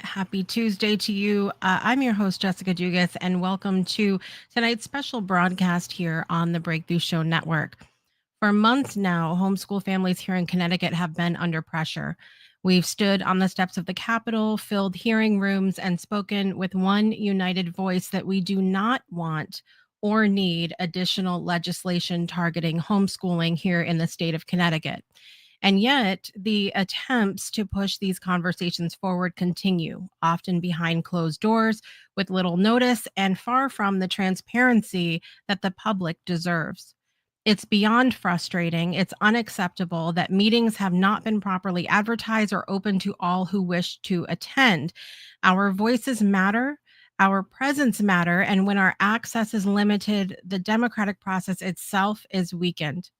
Happy Tuesday to you. I'm your host, Jessica Dugas, and welcome to tonight's special broadcast here on the Breakthrough Show Network. For months now, homeschool families here in Connecticut have been under pressure. We've stood on the steps of the Capitol, filled hearing rooms, and spoken with one united voice that we do not want or need additional legislation targeting homeschooling here in the state of Connecticut. And yet, the attempts to push these conversations forward continue, often behind closed doors, with little notice, and far from the transparency that the public deserves. It's beyond frustrating. It's unacceptable that meetings have not been properly advertised or open to all who wish to attend. Our voices matter. Our presence matter. And when our access is limited, the democratic process itself is weakened.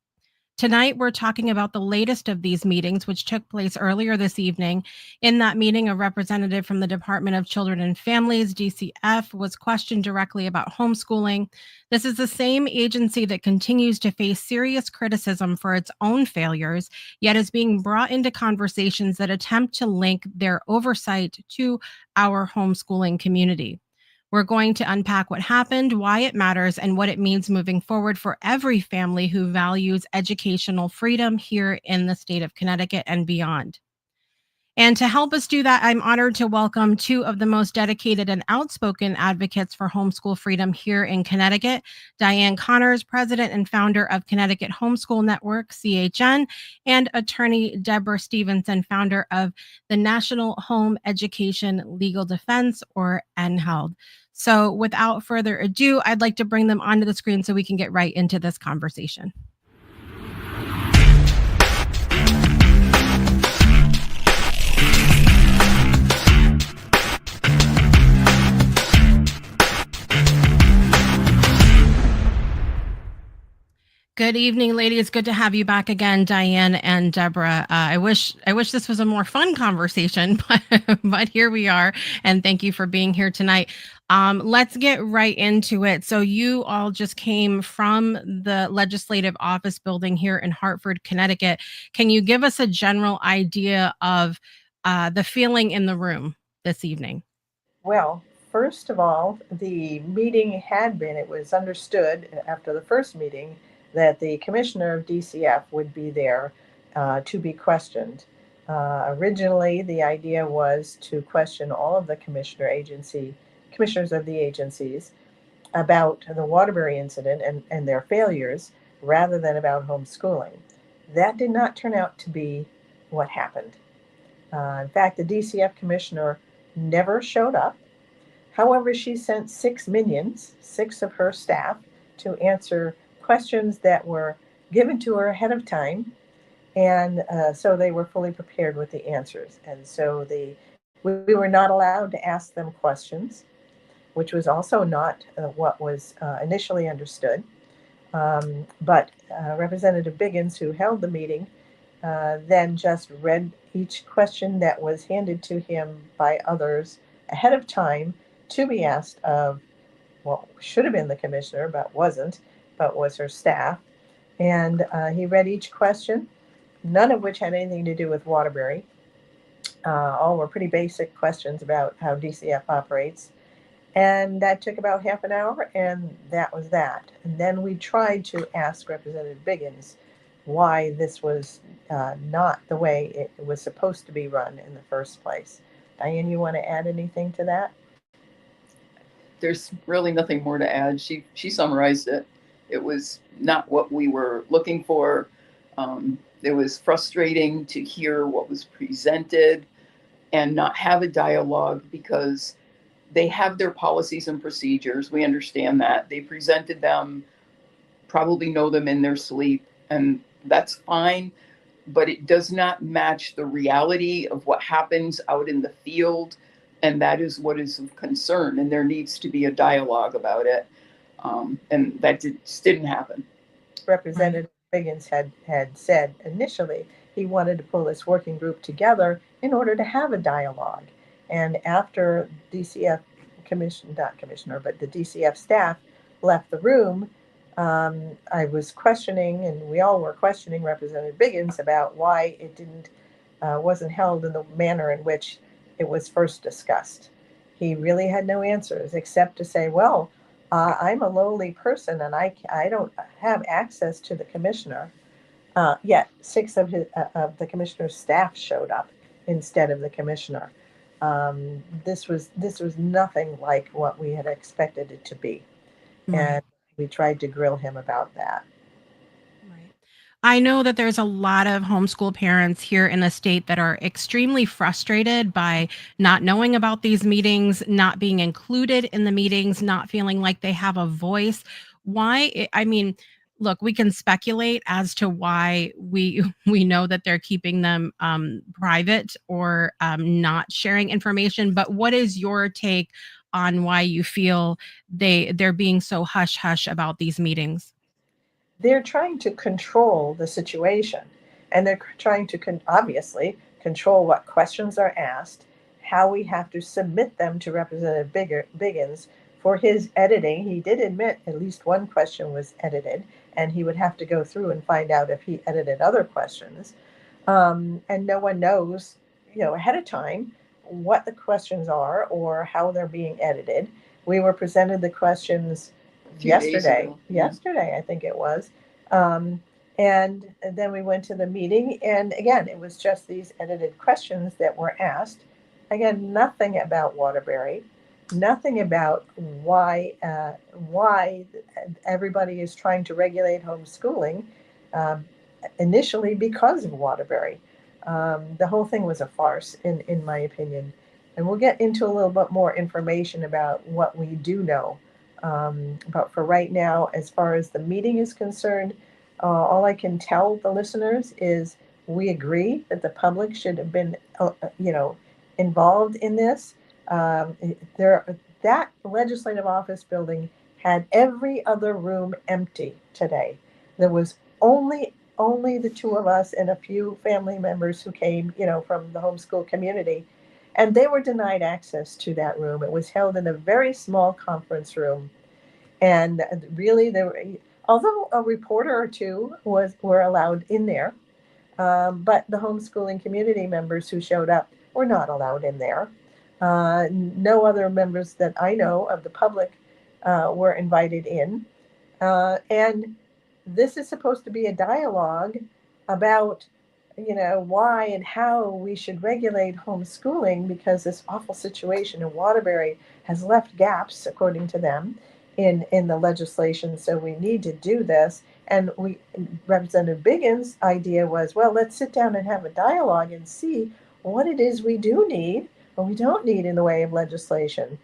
Tonight, we're talking about the latest of these meetings, which took place earlier this evening. In that meeting, a representative from the Department of Children and Families, DCF, was questioned directly about homeschooling. This is the same agency that continues to face serious criticism for its own failures, yet is being brought into conversations that attempt to link their oversight to our homeschooling community. We're going to unpack what happened, why it matters, and what it means moving forward for every family who values educational freedom here in the state of Connecticut and beyond. And to help us do that, I'm honored to welcome two of the most dedicated and outspoken advocates for homeschool freedom here in Connecticut. Diane Connors, president and founder of Connecticut Homeschool Network, CHN, and attorney Deborah Stevenson, founder of the National Home Education Legal Defense, or NHELD. So without further ado, I'd like to bring them onto the screen so we can get right into this conversation. Good evening, ladies. Good to have you back again, Diane and Deborah. I wish this was a more fun conversation, but here we are. And thank you for being here tonight. Let's get right into it. So you all just came from the Legislative Office building here in Hartford, Connecticut. Can you give us a general idea of the feeling in the room this evening? Well, first of all, it was understood after the first meeting that the commissioner of DCF would be there to be questioned. Originally, the idea was to question all of the commissioners of the agencies about the Waterbury incident and their failures rather than about homeschooling. That did not turn out to be what happened. In fact, the DCF commissioner never showed up. However, she sent 6 minions, 6 of her staff, to answer questions that were given to her ahead of time, and so they were fully prepared with the answers. And so we were not allowed to ask them questions, which was also not what was initially understood. But Representative Biggins, who held the meeting, then just read each question that was handed to him by others ahead of time to be asked of what should have been the commissioner, but wasn't, but was her staff. And he read each question, none of which had anything to do with Waterbury. All were pretty basic questions about how DCF operates. And that took about half an hour, and that was that. And then we tried to ask Representative Biggins why this was not the way it was supposed to be run in the first place. Diane, you want to add anything to that? There's really nothing more to add. She summarized it. It was not what we were looking for. It was frustrating to hear what was presented and not have a dialogue because they have their policies and procedures. We understand that. They presented them, probably know them in their sleep, and that's fine, but it does not match the reality of what happens out in the field, and that is what is of concern, and there needs to be a dialogue about it, and that just didn't happen. Representative Biggins had said initially he wanted to pull this working group together in order to have a dialogue. And after DCF not commissioner, but the DCF staff left the room, I was questioning, and we all were questioning Representative Biggins about why it wasn't held in the manner in which it was first discussed. He really had no answers except to say, well, I'm a lowly person and I don't have access to the commissioner. Yet six of the commissioner's staff showed up instead of the commissioner. This was nothing like what we had expected it to be, Right. and we tried to grill him about that. Right. I know that there's a lot of homeschool parents here in the state that are extremely frustrated by not knowing about these meetings, not being included in the meetings, not feeling like they have a voice. I mean, look, we can speculate as to why we know that they're keeping them private or not sharing information. But what is your take on why you feel they're being so hush hush about these meetings? They're trying to control the situation, and they're trying to obviously control what questions are asked, how we have to submit them to Representative Biggins for his editing. He did admit at least one question was edited, and he would have to go through and find out if he edited other questions. And no one knows, ahead of time what the questions are or how they're being edited. We were presented the questions A few days ago. yesterday, I think it was. Um, and then we went to the meeting, and again, it was just these edited questions that were asked. Again, nothing about Waterbury, nothing about why everybody is trying to regulate homeschooling. Um, Initially, because of Waterbury, the whole thing was a farce, in my opinion. And we'll get into a little bit more information about what we do know. But for right now, as far as the meeting is concerned, all I can tell the listeners is we agree that the public should have been, involved in this. That legislative office building had every other room empty today. There was only the two of us and a few family members who came, from the homeschool community, and they were denied access to that room. It was held in a very small conference room, and really there were, although a reporter or two were allowed in there, but the homeschooling community members who showed up were not allowed in there. No other members that I know of the public were invited in, and this is supposed to be a dialogue about, why and how we should regulate homeschooling, because this awful situation in Waterbury has left gaps, according to them, in the legislation. So we need to do this. And Representative Biggins' idea was, well, let's sit down and have a dialogue and see what it is we do need or we don't need in the way of legislation.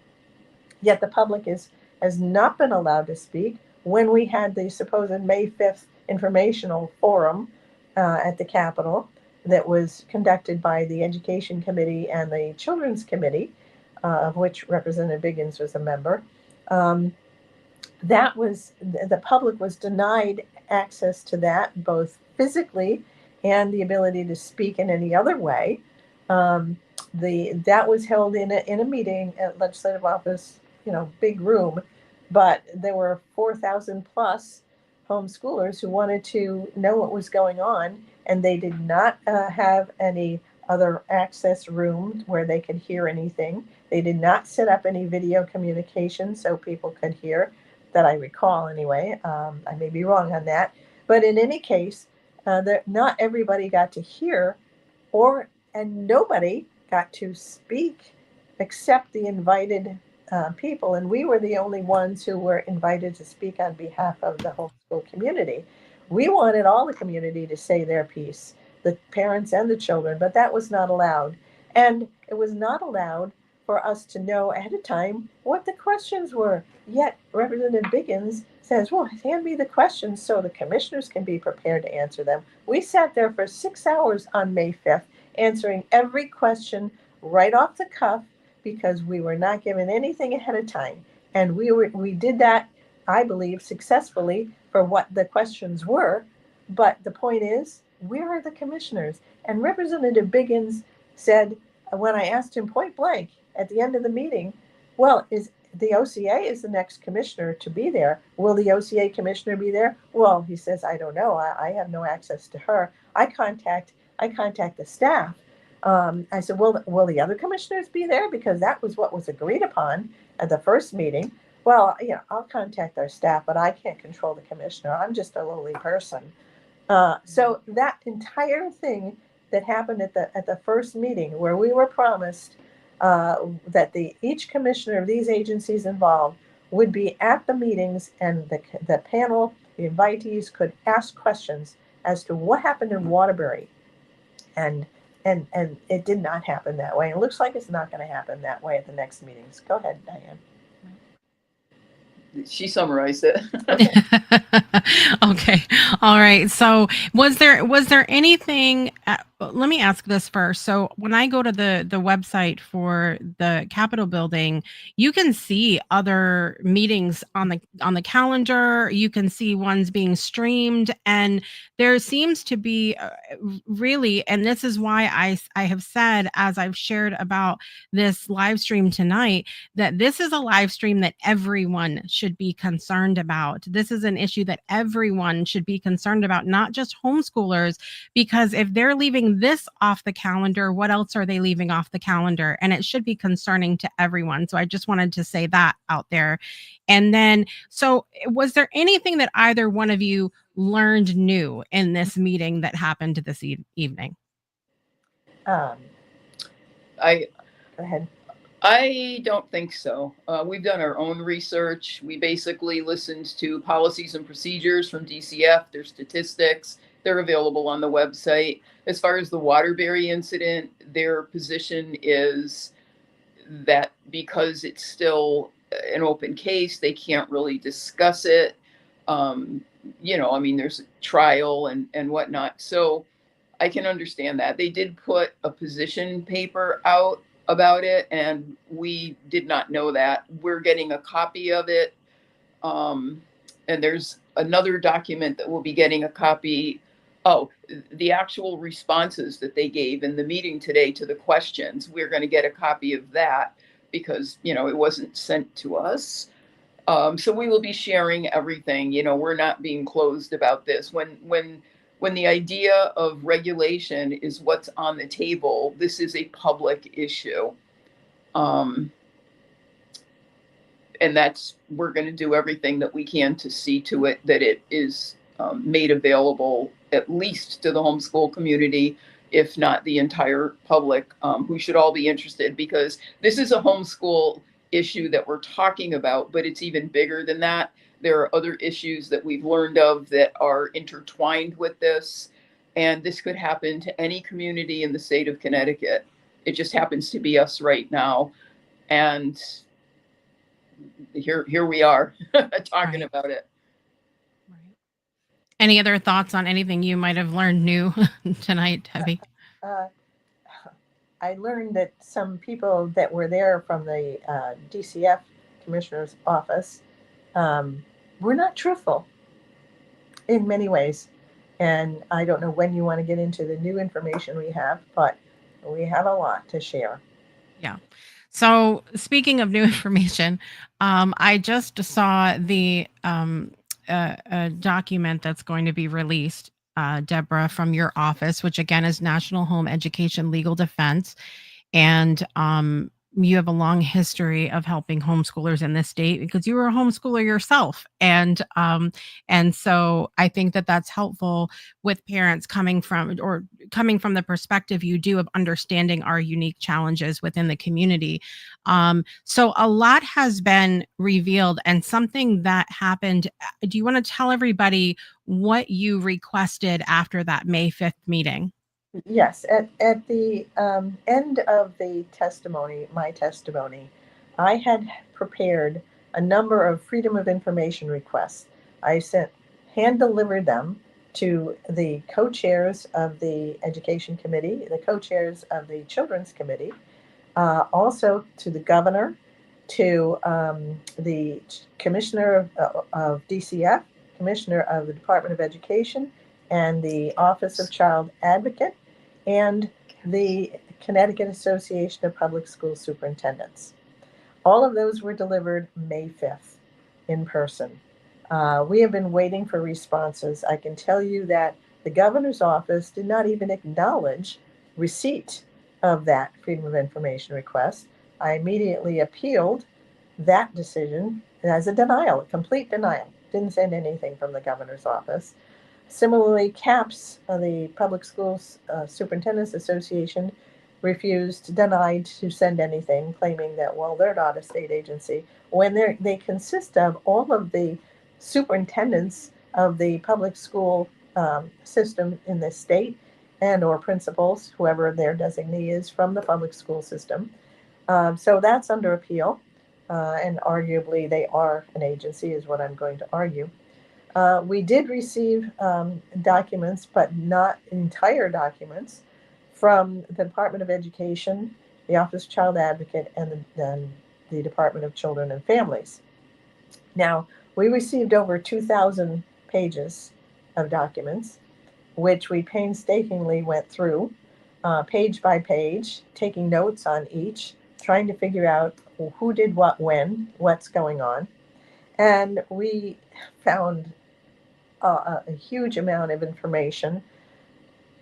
Yet the public has not been allowed to speak. When we had the supposed May 5th informational forum at the Capitol that was conducted by the Education Committee and the Children's Committee, of which Representative Biggins was a member, the public was denied access to that, both physically and the ability to speak in any other way. That was held in a meeting at Legislative Office, big room, but there were 4,000 plus homeschoolers who wanted to know what was going on, and they did not have any other access rooms where they could hear anything. They did not set up any video communication so people could hear, that I recall anyway. I may be wrong on that, but in any case, not everybody got to hear, and nobody got to speak except the invited people, and we were the only ones who were invited to speak on behalf of the homeschool community. We wanted all the community to say their piece, the parents and the children, but that was not allowed. And it was not allowed for us to know ahead of time what the questions were. Yet Representative Biggins says, well, hand me the questions so the commissioners can be prepared to answer them. We sat there for 6 hours on May 5th answering every question right off the cuff, because we were not given anything ahead of time. And we did that, I believe, successfully for what the questions were. But the point is, where are the commissioners? And Representative Biggins said, when I asked him point blank at the end of the meeting, well, is the OCA is the next commissioner to be there. Will the OCA commissioner be there? Well, he says, I don't know. I have no access to her. I contact the staff. I said, well, will the other commissioners be there? Because that was what was agreed upon at the first meeting. Well, I'll contact our staff, but I can't control the commissioner. I'm just a lowly person. So that entire thing that happened at the first meeting, where we were promised that each commissioner of these agencies involved would be at the meetings, and the panel, the invitees, could ask questions as to what happened in Waterbury, and it did not happen that way. It looks like it's not going to happen that way at the next meetings. Go ahead, Diane. She summarized it. Okay. All right. So was there anything, let me ask this first. So when I go to the website for the Capitol building, you can see other meetings on the calendar. You can see ones being streamed, and there seems to be really, and this is why I have said, as I've shared about this live stream tonight, that this is a live stream that everyone should be concerned about. This is an issue that everyone should be concerned about, not just homeschoolers, because if they're leaving this off the calendar, what else are they leaving off the calendar? And it should be concerning to everyone. So I just wanted to say that out there. And then, so was there anything that either one of you learned new in this meeting that happened this evening? Go ahead. I don't think so. We've done our own research. We basically listened to policies and procedures from DCF, their statistics. They're available on the website. As far as the Waterbury incident, their position is that because it's still an open case, they can't really discuss it. There's a trial and whatnot. So I can understand that. They did put a position paper out about it, and we did not know that. We're getting a copy of it. And there's another document that we'll be getting a copy. Oh, the actual responses that they gave in the meeting today to the questions. We're going to get a copy of that because, it wasn't sent to us. So we will be sharing everything. We're not being closed about this. When the idea of regulation is what's on the table, this is a public issue. And we're going to do everything that we can to see to it that it is made available, at least to the homeschool community, if not the entire public, who should all be interested, because this is a homeschool issue that we're talking about, but it's even bigger than that. There are other issues that we've learned of that are intertwined with this, and this could happen to any community in the state of Connecticut. It just happens to be us right now, and here we are talking about it. Right. Any other thoughts on anything you might have learned new tonight, Debbie? I learned that some people that were there from the DCF commissioner's office were not truthful in many ways. And I don't know when you want to get into the new information we have, but we have a lot to share. Yeah. So speaking of new information, I just saw the document that's going to be released, Deborah, from your office, which again is National Home Education Legal Defense. And you have a long history of helping homeschoolers in this state because you were a homeschooler yourself. And so I think that that's helpful with parents coming from the perspective you do of understanding our unique challenges within the community. So a lot has been revealed, and something that happened. Do you want to tell everybody what you requested after that May 5th meeting? Yes, at the end of the testimony, my testimony, I had prepared a number of Freedom of Information requests. I hand-delivered them to the co-chairs of the Education Committee, the co-chairs of the Children's Committee, also to the governor, to the commissioner of DCF, commissioner of the Department of Education, and the Office of Child Advocate, and the Connecticut Association of Public School Superintendents. All of those were delivered May 5th in person. We have been waiting for responses. I can tell you that the governor's office did not even acknowledge receipt of that Freedom of Information request. I immediately appealed that decision as a denial, a complete denial. Didn't send anything from the governor's office. Similarly, CAPS, the Public Schools Superintendents Association, denied to send anything, claiming that, well, they're not a state agency, when they consist of all of the superintendents of the public school system in the state and or principals, whoever their designee is from the public school system. So that's under appeal, and arguably they are an agency, is what I'm going to argue. We did receive documents, but not entire documents, from the Department of Education, the Office of Child Advocate, and the Department of Children and Families. Now, we received over 2,000 pages of documents, which we painstakingly went through, page by page, taking notes on each, trying to figure out who did what when, what's going on. And we found a huge amount of information.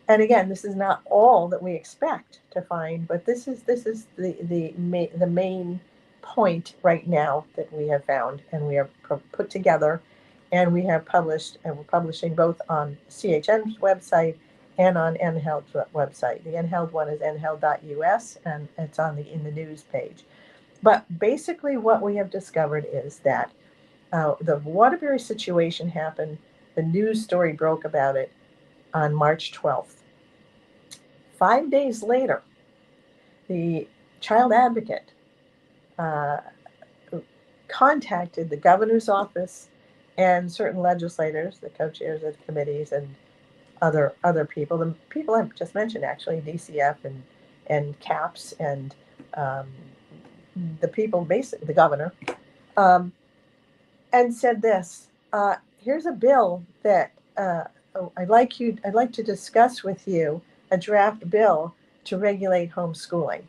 And again, this is not all that we expect to find, but this is the main point right now that we have found, and we have put together, and we have published, and we're publishing both on CHN's website and on NHELD's website. The NHELD one is nheld.us, and it's in the news page. But basically, what we have discovered is that the Waterbury situation happened. The news story broke about it on March 12th. 5 days later, the child advocate contacted the governor's office and certain legislators, the co-chairs of the committees, and other people. The people I've just mentioned, actually, DCF and CAPS, and the people, basically the governor, and said this: here's a bill that I'd like to discuss with you, a draft bill to regulate homeschooling.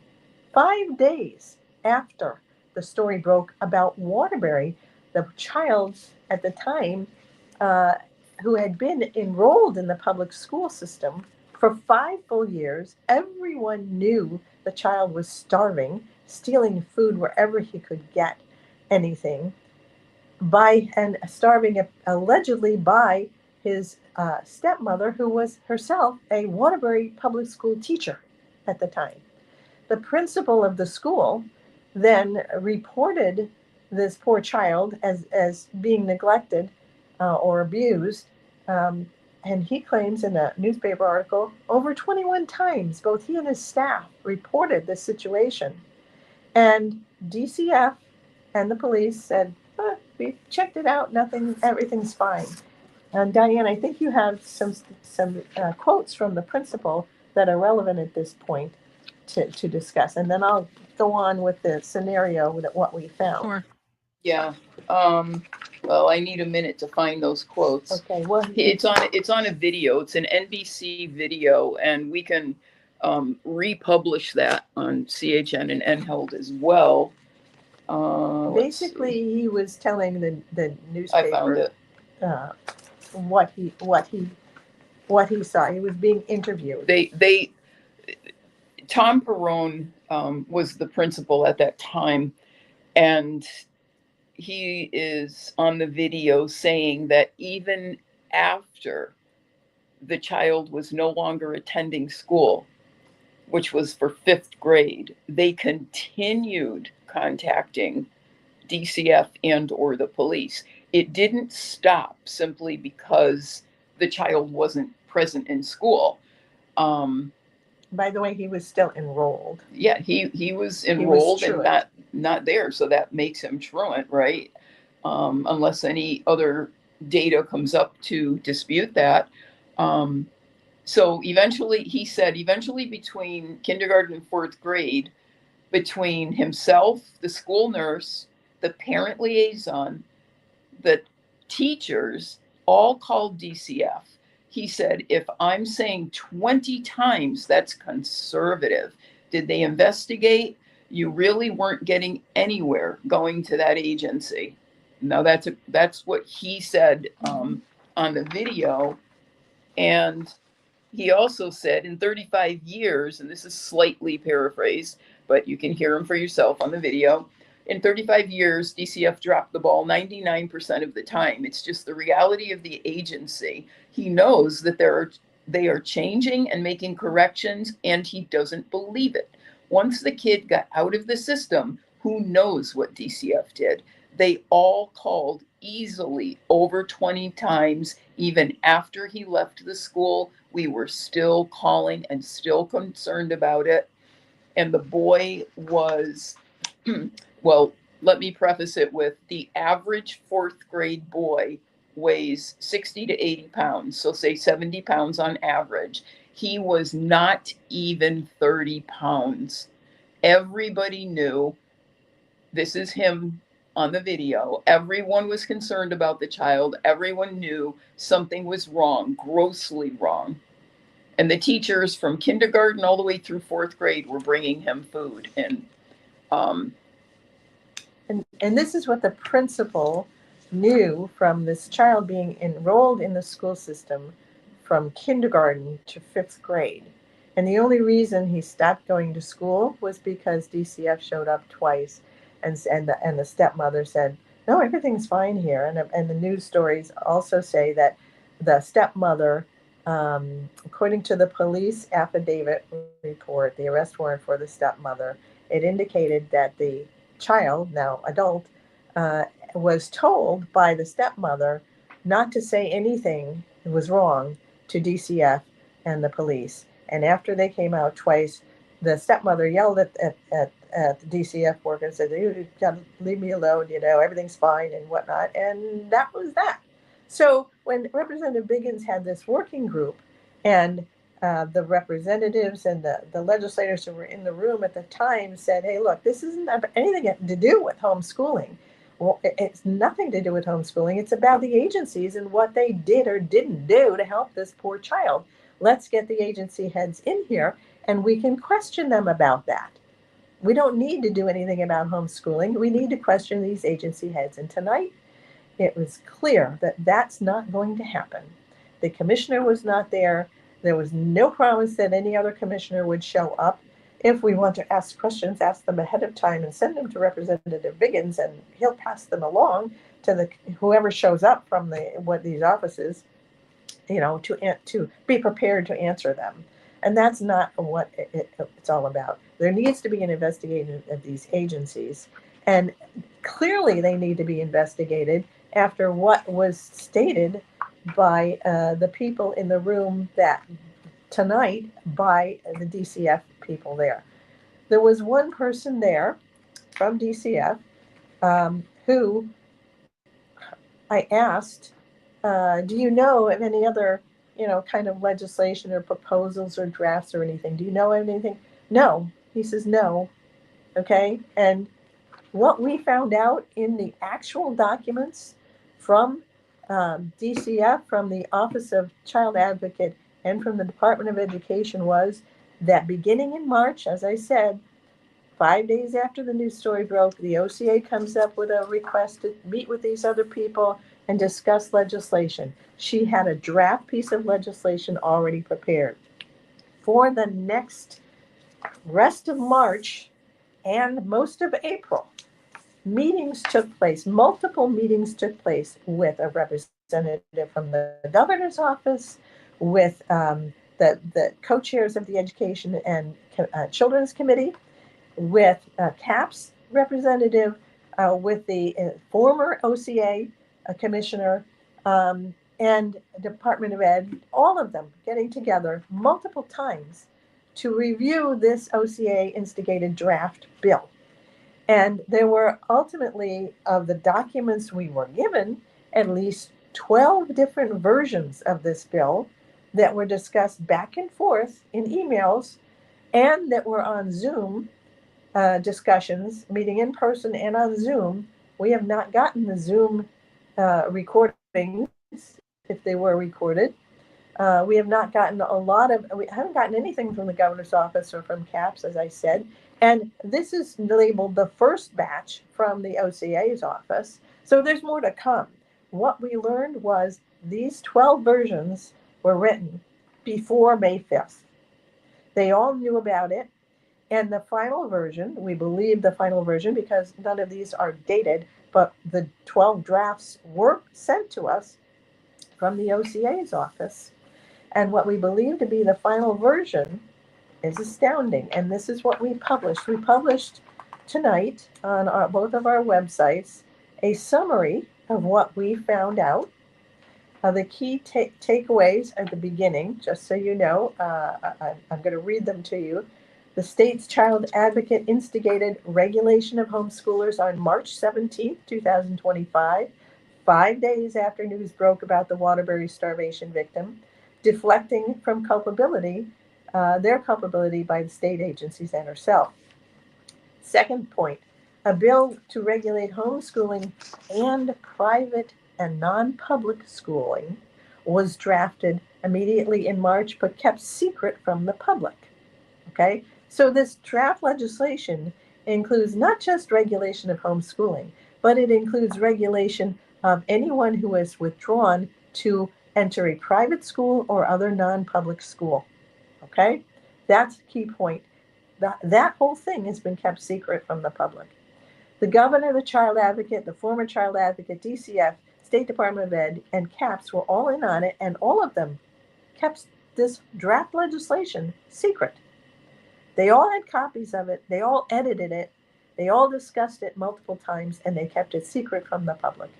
5 days after the story broke about Waterbury, the child at the time who had been enrolled in the public school system for 5 full years, everyone knew the child was starving, stealing food wherever he could get anything, and starving allegedly by his stepmother, who was herself a Waterbury public school teacher at the time. The principal of the school then reported this poor child as being neglected or abused, and he claims in a newspaper article over 21 times both he and his staff reported this situation. And DCF and the police said, we checked it out, everything's fine. And Diane, I think you have some quotes from the principal that are relevant at this point to discuss, and then I'll go on with the scenario with what we found. Sure. Yeah. Well, I need a minute to find those quotes. Okay. Well, it's on a video. It's an NBC video, and we can republish that on CHN and NHELD as well. Basically, he was telling the newspaper. I found it. What he saw. He was being interviewed. Tom Perrone was the principal at that time, and he is on the video saying that even after the child was no longer attending school, which was for 5th grade, they continued contacting DCF and or the police. It didn't stop simply because the child wasn't present in school. By the way, he was still enrolled. Yeah, he was enrolled and not there, so that makes him truant, right? Unless any other data comes up to dispute that. So eventually, he said, between kindergarten and 4th grade, between himself, the school nurse, the parent liaison, the teachers, all called DCF. He said, if I'm saying 20 times, that's conservative. Did they investigate? You really weren't getting anywhere going to that agency. Now that's what he said on the video. And he also said in 35 years, and this is slightly paraphrased, but you can hear him for yourself on the video. In 35 years, DCF dropped the ball 99% of the time. It's just the reality of the agency. He knows that they are changing and making corrections, and he doesn't believe it. Once the kid got out of the system, who knows what DCF did? They all called easily over 20 times. Even after he left the school, we were still calling and still concerned about it. And the boy was, well, let me preface it with the average fourth grade boy weighs 60 to 80 pounds. So say 70 pounds on average. He was not even 30 pounds. Everybody knew this is him on the video. Everyone was concerned about the child. Everyone knew something was wrong, grossly wrong. And the teachers from kindergarten all the way through fourth grade were bringing him food. And this is what the principal knew from this child being enrolled in the school system from kindergarten to fifth grade. And the only reason he stopped going to school was because DCF showed up twice, and the stepmother said, "No, everything's fine here." And the news stories also say that the stepmother, according to the police affidavit report, the arrest warrant for the stepmother, it indicated that the child, now adult, was told by the stepmother not to say anything that was wrong to DCF and the police. And after they came out twice, the stepmother yelled at the DCF worker and said, "You gotta leave me alone, everything's fine," and whatnot. And that was that. So when Representative Biggins had this working group, and the representatives and the legislators who were in the room at the time said, "Hey, look, this isn't anything to do with homeschooling." Well, it's nothing to do with homeschooling. It's about the agencies and what they did or didn't do to help this poor child. Let's get the agency heads in here and we can question them about that. We don't need to do anything about homeschooling. We need to question these agency heads. And tonight, it was clear that that's not going to happen. The commissioner was not there. There was no promise that any other commissioner would show up. If we want to ask questions, ask them ahead of time and send them to Representative Biggins, and he'll pass them along to whoever shows up from these offices, to be prepared to answer them. And that's not what it's all about. There needs to be an investigation of these agencies, and clearly they need to be investigated after what was stated by the people in the room that tonight by the DCF people there. There was one person there from DCF who I asked, "Do you know of any other, kind of legislation or proposals or drafts or anything? Do you know anything?" "No." He says, "No." Okay. And what we found out in the actual documents from DCF, from the Office of Child Advocate, and from the Department of Education was that beginning in March, as I said, 5 days after the news story broke, the OCA comes up with a request to meet with these other people and discuss legislation. She had a draft piece of legislation already prepared. For the next rest of March and most of April, meetings took place, multiple meetings took place with a representative from the governor's office, with the co-chairs of the Education and Children's Committee, with CAPS representative, with the former OCA commissioner, and Department of Ed, all of them getting together multiple times to review this OCA instigated draft bill. And there were ultimately, of the documents we were given, at least 12 different versions of this bill that were discussed back and forth in emails, and that were on Zoom discussions, meeting in person and on Zoom. We have not gotten the Zoom recordings, if they were recorded. We have not gotten we haven't gotten anything from the governor's office or from CAPS, as I said. And this is labeled the first batch from the OCA's office. So there's more to come. What we learned was these 12 versions were written before May 5th. They all knew about it. And the final version, we believe the final version because none of these are dated, but the 12 drafts were sent to us from the OCA's office. And what we believe to be the final version is astounding. And this is what we published. We published tonight on both of our websites a summary of what we found out. The key takeaways at the beginning, just so you know, I'm going to read them to you. The state's child advocate instigated regulation of homeschoolers on March 17th, 2025, 5 days after news broke about the Waterbury starvation victim, deflecting from their culpability by the state agencies and herself. Second point, a bill to regulate homeschooling and private and non-public schooling was drafted immediately in March, but kept secret from the public. Okay, so this draft legislation includes not just regulation of homeschooling, but it includes regulation of anyone who is withdrawn to enter a private school or other non-public school. Okay, that's the key point. That whole thing has been kept secret from the public. The governor, the child advocate, the former child advocate, DCF, State Department of Ed, and CAPS were all in on it, and all of them kept this draft legislation secret. They all had copies of it. They all edited it. They all discussed it multiple times, and they kept it secret from the public.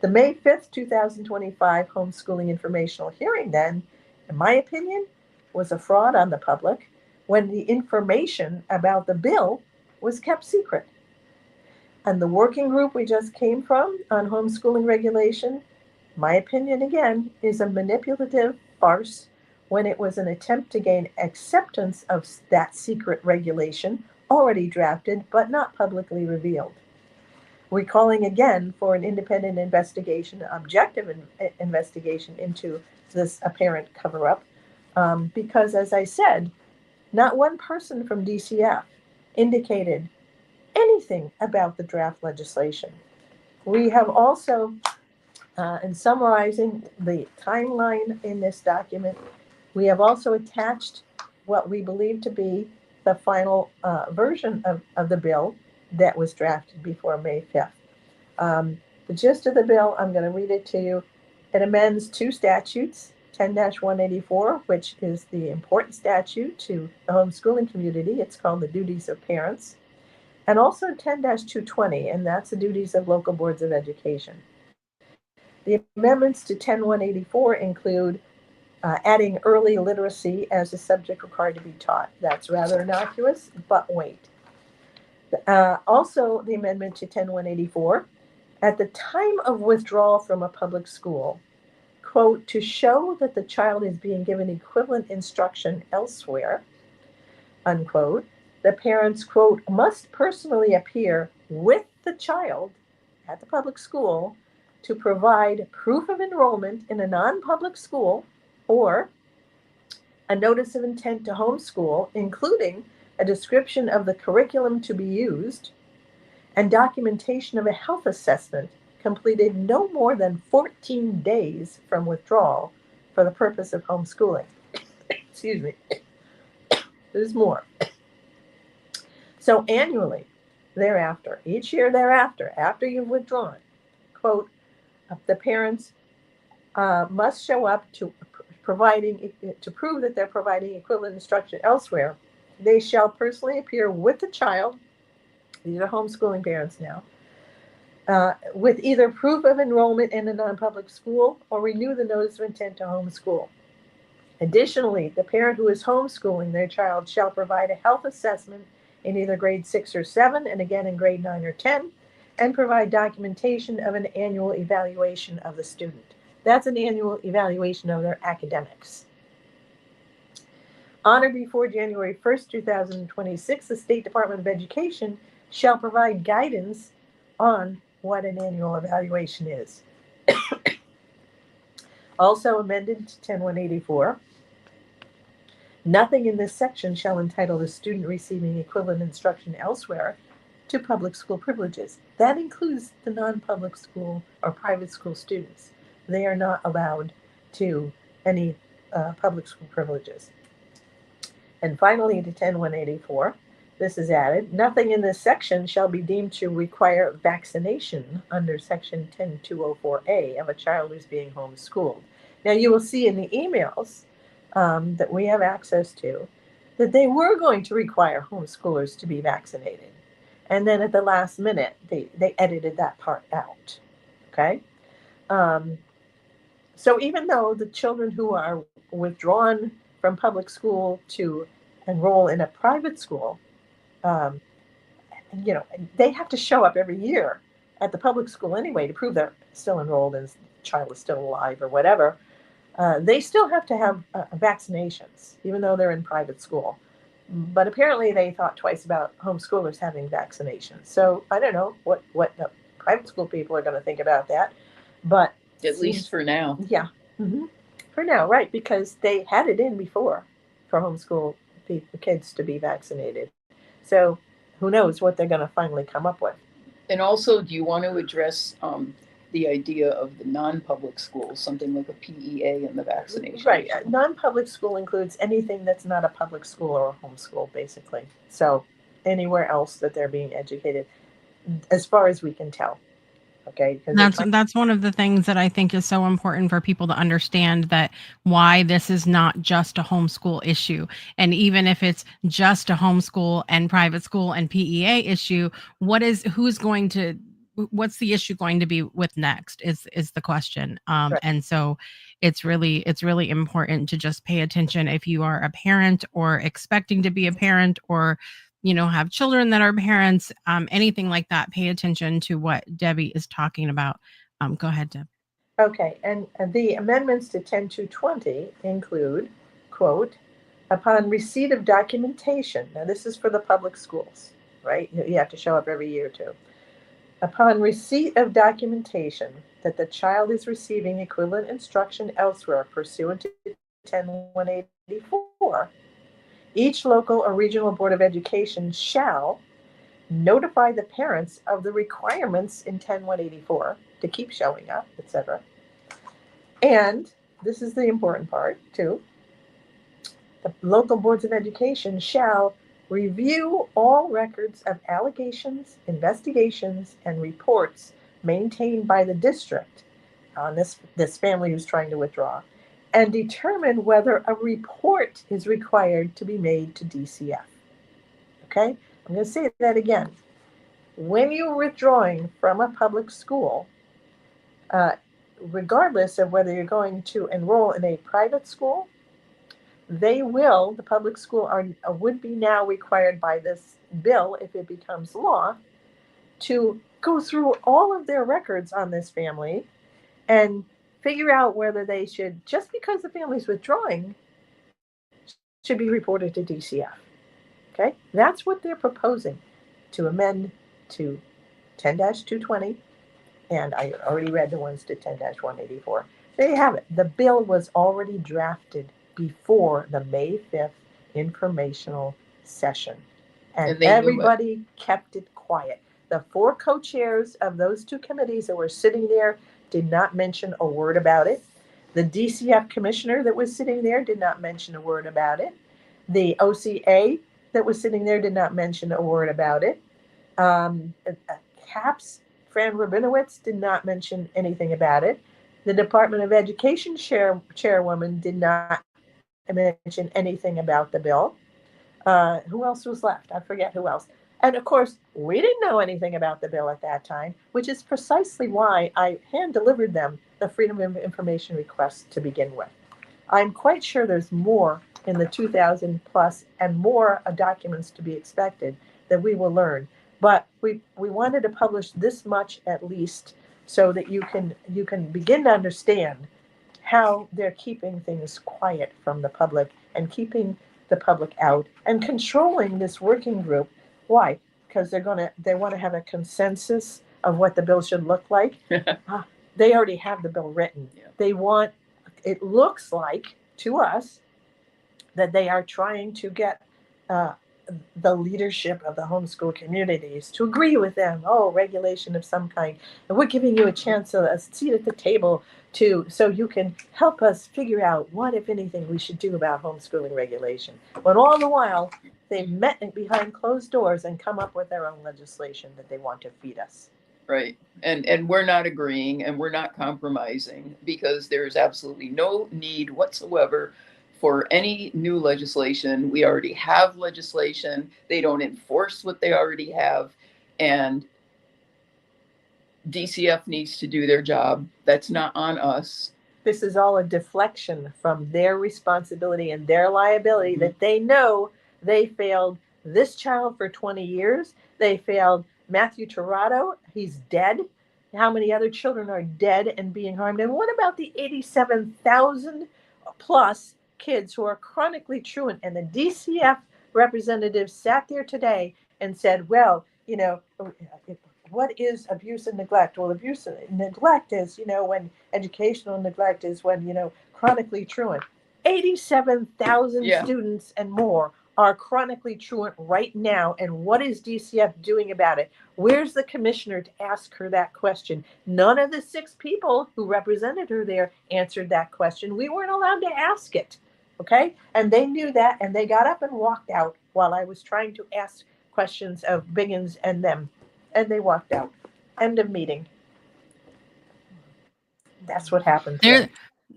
The May 5th, 2025 homeschooling informational hearing then, in my opinion, was a fraud on the public when the information about the bill was kept secret. And the working group we just came from on homeschooling regulation, my opinion again, is a manipulative farce when it was an attempt to gain acceptance of that secret regulation already drafted but not publicly revealed. We're calling again for an independent investigation, objective investigation into this apparent cover-up because, as I said, not one person from DCF indicated anything about the draft legislation. We have also, in summarizing the timeline in this document, we have also attached what we believe to be the final version of the bill that was drafted before May 5th. The gist of the bill, I'm going to read it to you. It amends two statutes, 10-184, which is the important statute to the homeschooling community. It's called the Duties of Parents. And also 10-220, and that's the duties of local boards of education. The amendments to 10-184 include adding early literacy as a subject required to be taught. That's rather innocuous, but wait. Also, the amendment to 10-184, at the time of withdrawal from a public school, quote, to show that the child is being given equivalent instruction elsewhere, unquote, the parents, quote, must personally appear with the child at the public school to provide proof of enrollment in a non-public school or a notice of intent to homeschool, including a description of the curriculum to be used and documentation of a health assessment completed no more than 14 days from withdrawal for the purpose of homeschooling. Excuse me. There's more. So annually thereafter, each year thereafter, after you've withdrawn, quote, the parents must show up to prove that they're providing equivalent instruction elsewhere. They shall personally appear with the child. These are homeschooling parents now. With either proof of enrollment in a non-public school or renew the notice of intent to homeschool. Additionally, the parent who is homeschooling their child shall provide a health assessment in either grade 6 or 7, and again in grade 9 or 10, and provide documentation of an annual evaluation of the student. That's an annual evaluation of their academics. On or before January 1st, 2026, the State Department of Education shall provide guidance on what an annual evaluation is. Also amended to 10-184, nothing in this section shall entitle a student receiving equivalent instruction elsewhere to public school privileges. That includes the non-public school or private school students. They are not allowed to any public school privileges. And finally, to 10184, this is added. Nothing in this section shall be deemed to require vaccination under section 10204A of a child who's being homeschooled. Now, you will see in the emails that we have access to that they were going to require homeschoolers to be vaccinated. And then at the last minute, they edited that part out. Okay? So even though the children who are withdrawn from public school to enroll in a private school, they have to show up every year at the public school anyway to prove they're still enrolled and the child is still alive or whatever. They still have to have vaccinations, even though they're in private school. But apparently they thought twice about homeschoolers having vaccinations. So I don't know what the private school people are going to think about that. But at least for now. Yeah. Mm-hmm. For now, right, because they had it in before for homeschool kids to be vaccinated. So who knows what they're going to finally come up with. And also, do you want to address the idea of the non-public schools, something like a PEA and the vaccination? Right. Non-public school includes anything that's not a public school or a homeschool, basically. So anywhere else that they're being educated, as far as we can tell. Okay. That's one of the things that I think is so important for people to understand, that why this is not just a homeschool issue. And even if it's just a homeschool and private school and PEA issue, what's the issue going to be with next is the question. Right. And so it's really important to just pay attention if you are a parent or expecting to be a parent, or have children that are parents, anything like that. Pay attention to what Debbie is talking about. Go ahead, Deb. Okay, and the amendments to 10220 include, quote, upon receipt of documentation. Now, this is for the public schools, right? You have to show up every year too. Upon receipt of documentation that the child is receiving equivalent instruction elsewhere pursuant to 10184, each local or regional board of education shall notify the parents of the requirements in 10184 to keep showing up, etc. And this is the important part too. The local boards of education shall review all records of allegations, investigations, and reports maintained by the district on this family who's trying to withdraw, and determine whether a report is required to be made to DCF. Okay? I'm going to say that again. When you're withdrawing from a public school, regardless of whether you're going to enroll in a private school, the public school would be now required by this bill, if it becomes law, to go through all of their records on this family and figure out whether they should, just because the family's withdrawing, should be reported to DCF. Okay? That's what they're proposing to amend to 10-220, and I already read the ones to 10-184. There you have it. The bill was already drafted before the May 5th informational session, and everybody kept it quiet. The 4 co-chairs of those 2 committees that were sitting there did not mention a word about it. The DCF commissioner that was sitting there did not mention a word about it. The OCA that was sitting there did not mention a word about it. CAPS, Fran Rabinowitz, did not mention anything about it. The Department of Education chairwoman did not mention anything about the bill. Who else was left? I forget who else. And of course, we didn't know anything about the bill at that time, which is precisely why I hand-delivered them the Freedom of Information request to begin with. I'm quite sure there's more in the 2,000 plus and more documents to be expected that we will learn. But we wanted to publish this much at least, so that you can begin to understand how they're keeping things quiet from the public and keeping the public out and controlling this working group. Why? Because they want to have a consensus of what the bill should look like. They already have the bill written. Yeah. It looks like to us that they are trying to get the leadership of the homeschool communities to agree with them. Oh, regulation of some kind. And we're giving you a chance, a seat at the table so you can help us figure out what, if anything, we should do about homeschooling regulation. When all the while they've met behind closed doors and come up with their own legislation that they want to feed us. Right. And we're not agreeing and we're not compromising because there's absolutely no need whatsoever for any new legislation. We already have legislation. They don't enforce what they already have. And DCF needs to do their job. That's not on us. This is all a deflection from their responsibility and their liability that they know they failed this child for 20 years. They failed Matthew Tirado. He's dead. How many other children are dead and being harmed? And what about the 87,000 plus kids who are chronically truant? And the DCF representative sat there today and said, well, what is abuse and neglect? Well, abuse and neglect is, when educational neglect is when, chronically truant. 87,000 students and more are chronically truant right now. And what is DCF doing about it? Where's the commissioner to ask her that question? None of the 6 people who represented her there answered that question. We weren't allowed to ask it. Okay. And they knew that. And they got up and walked out while I was trying to ask questions of Biggins and them. And they walked out. End of meeting. That's what happened.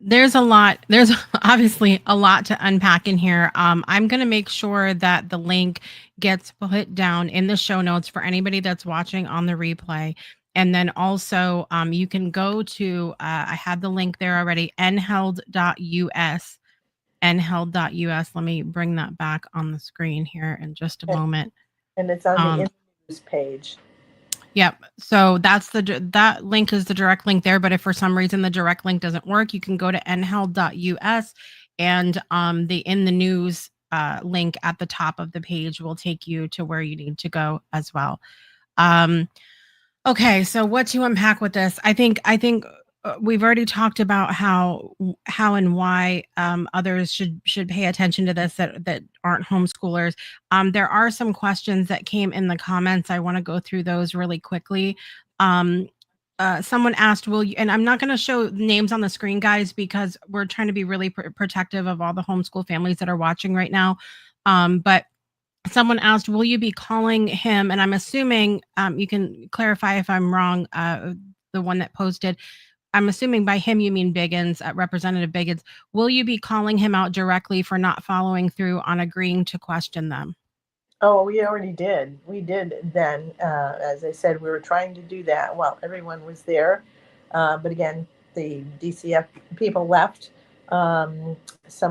There's a lot. There's obviously a lot to unpack in here. I'm going to make sure that the link gets put down in the show notes for anybody that's watching on the replay. And then also you can go to, I had the link there already, NHELD.us. NHELD.us. Let me bring that back on the screen here in just a moment. And it's on the news page. Yep. So that link is the direct link there. But if for some reason the direct link doesn't work, you can go to NHELD.us and the in the news link at the top of the page will take you to where you need to go as well. Okay. So what to unpack with this? I think we've already talked about how and why others should pay attention to this that aren't homeschoolers. There are some questions that came in the comments. I want to go through those really quickly. Someone asked, will you, and I'm not going to show names on the screen, guys, because we're trying to be really protective of all the homeschool families that are watching right now. But someone asked, will you be calling him? And I'm assuming you can clarify if I'm wrong, the one that posted. I'm assuming by him you mean Biggins, Representative Biggins. Will you be calling him out directly for not following through on agreeing to question them? Oh, we already did. We did then. As I said, we were trying to do that while everyone was there. But again, the DCF people left. Some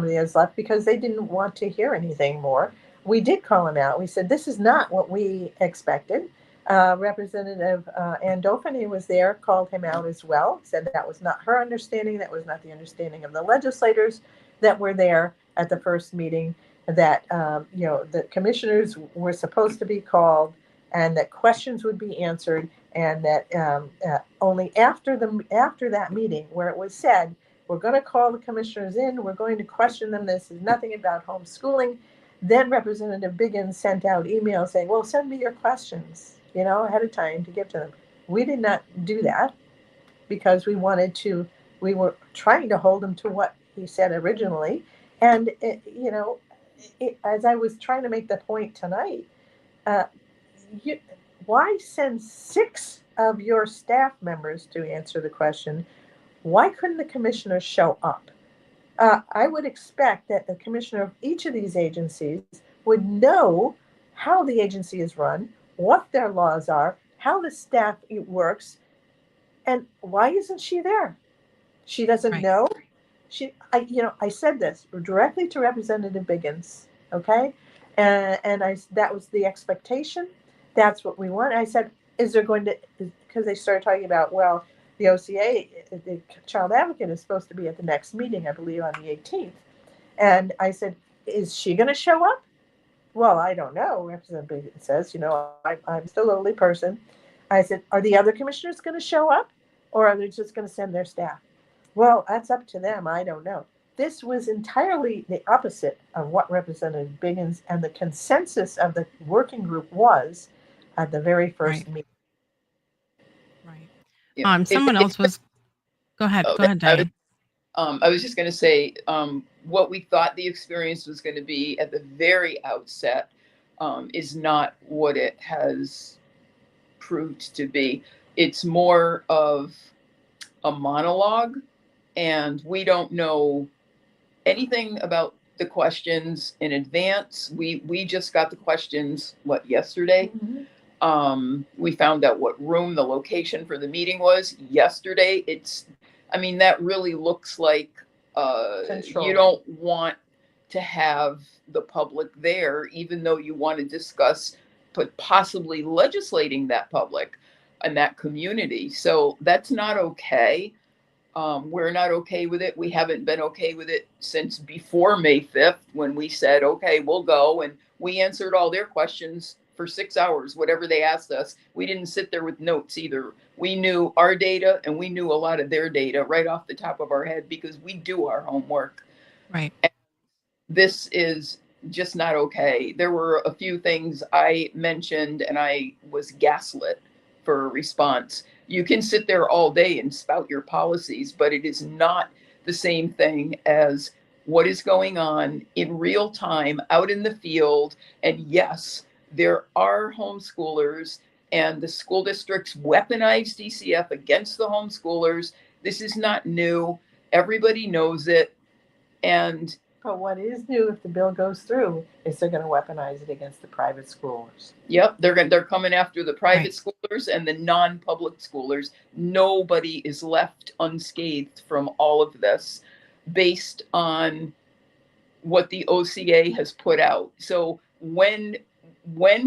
of the others left because they didn't want to hear anything more. We did call him out. We said, this is not what we expected. Representative Andolfini was there, called him out as well, said that was not her understanding. That was not the understanding of the legislators that were there at the first meeting, that, the commissioners were supposed to be called and that questions would be answered, and that only after that meeting where it was said, we're going to call the commissioners in, we're going to question them, this is nothing about homeschooling. Then Representative Biggins sent out emails saying, well, send me your questions, ahead of time to give to them. We did not do that because we were trying to hold him to what he said originally. And, as I was trying to make the point tonight, why send 6 of your staff members to answer the question? Why couldn't the commissioner show up? I would expect that the commissioner of each of these agencies would know how the agency is run, what their laws are, how the staff works, and why isn't she there? She doesn't know. I said this directly to Representative Biggins, okay? And that was the expectation. That's what we want. I said, is there going to, because they started talking about, well, the OCA, the child advocate, is supposed to be at the next meeting, I believe, on the 18th. And I said, is she going to show up? Well, I don't know. Representative Biggins says, I'm still a lowly person. I said, are the other commissioners going to show up, or are they just going to send their staff? Well, that's up to them. I don't know. this was entirely the opposite of what Representative Biggins and the consensus of the working group was at the very first meeting. Right. Yeah. Someone else was. Go ahead. Go ahead, Diane. I was just going to say what we thought the experience was going to be at the very outset is not what it has proved to be. It's more of a monologue, and we don't know anything about the questions in advance. We just got the questions, yesterday? Mm-hmm. We found out what room the location for the meeting was yesterday. That really looks like you don't want to have the public there, even though you want to discuss but possibly legislating that public and that community. So that's not okay. We're not okay with it. We haven't been okay with it since before May 5th, when we said, okay, we'll go. And we answered all their questions for 6 hours, whatever they asked us. We didn't sit there with notes either. We knew our data and we knew a lot of their data right off the top of our head because we do our homework. Right. And this is just not okay. There were a few things I mentioned and I was gaslit for a response. You can sit there all day and spout your policies, but it is not the same thing as what is going on in real time out in the field. And yes, there are homeschoolers, and the school districts weaponize DCF against the homeschoolers. This is not new. Everybody knows it. And but what is new, if the bill goes through, is they're going to weaponize it against the private schoolers. Yep, they're coming after the private schoolers and the non-public schoolers. Nobody is left unscathed from all of this based on what the OCA has put out. So when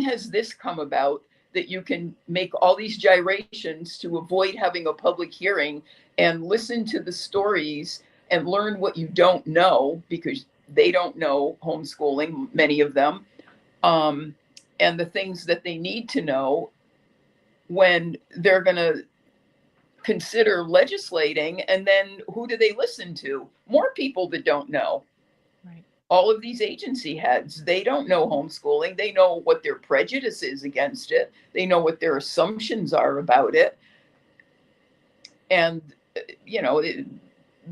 has this come about that you can make all these gyrations to avoid having a public hearing and listen to the stories and learn what you don't know, because they don't know homeschooling, many of them, and the things that they need to know when they're going to consider legislating. And then who do they listen to? More people that don't know. Right. All of these agency heads, they don't know homeschooling. They know what their prejudice is against it. They know what their assumptions are about it. And,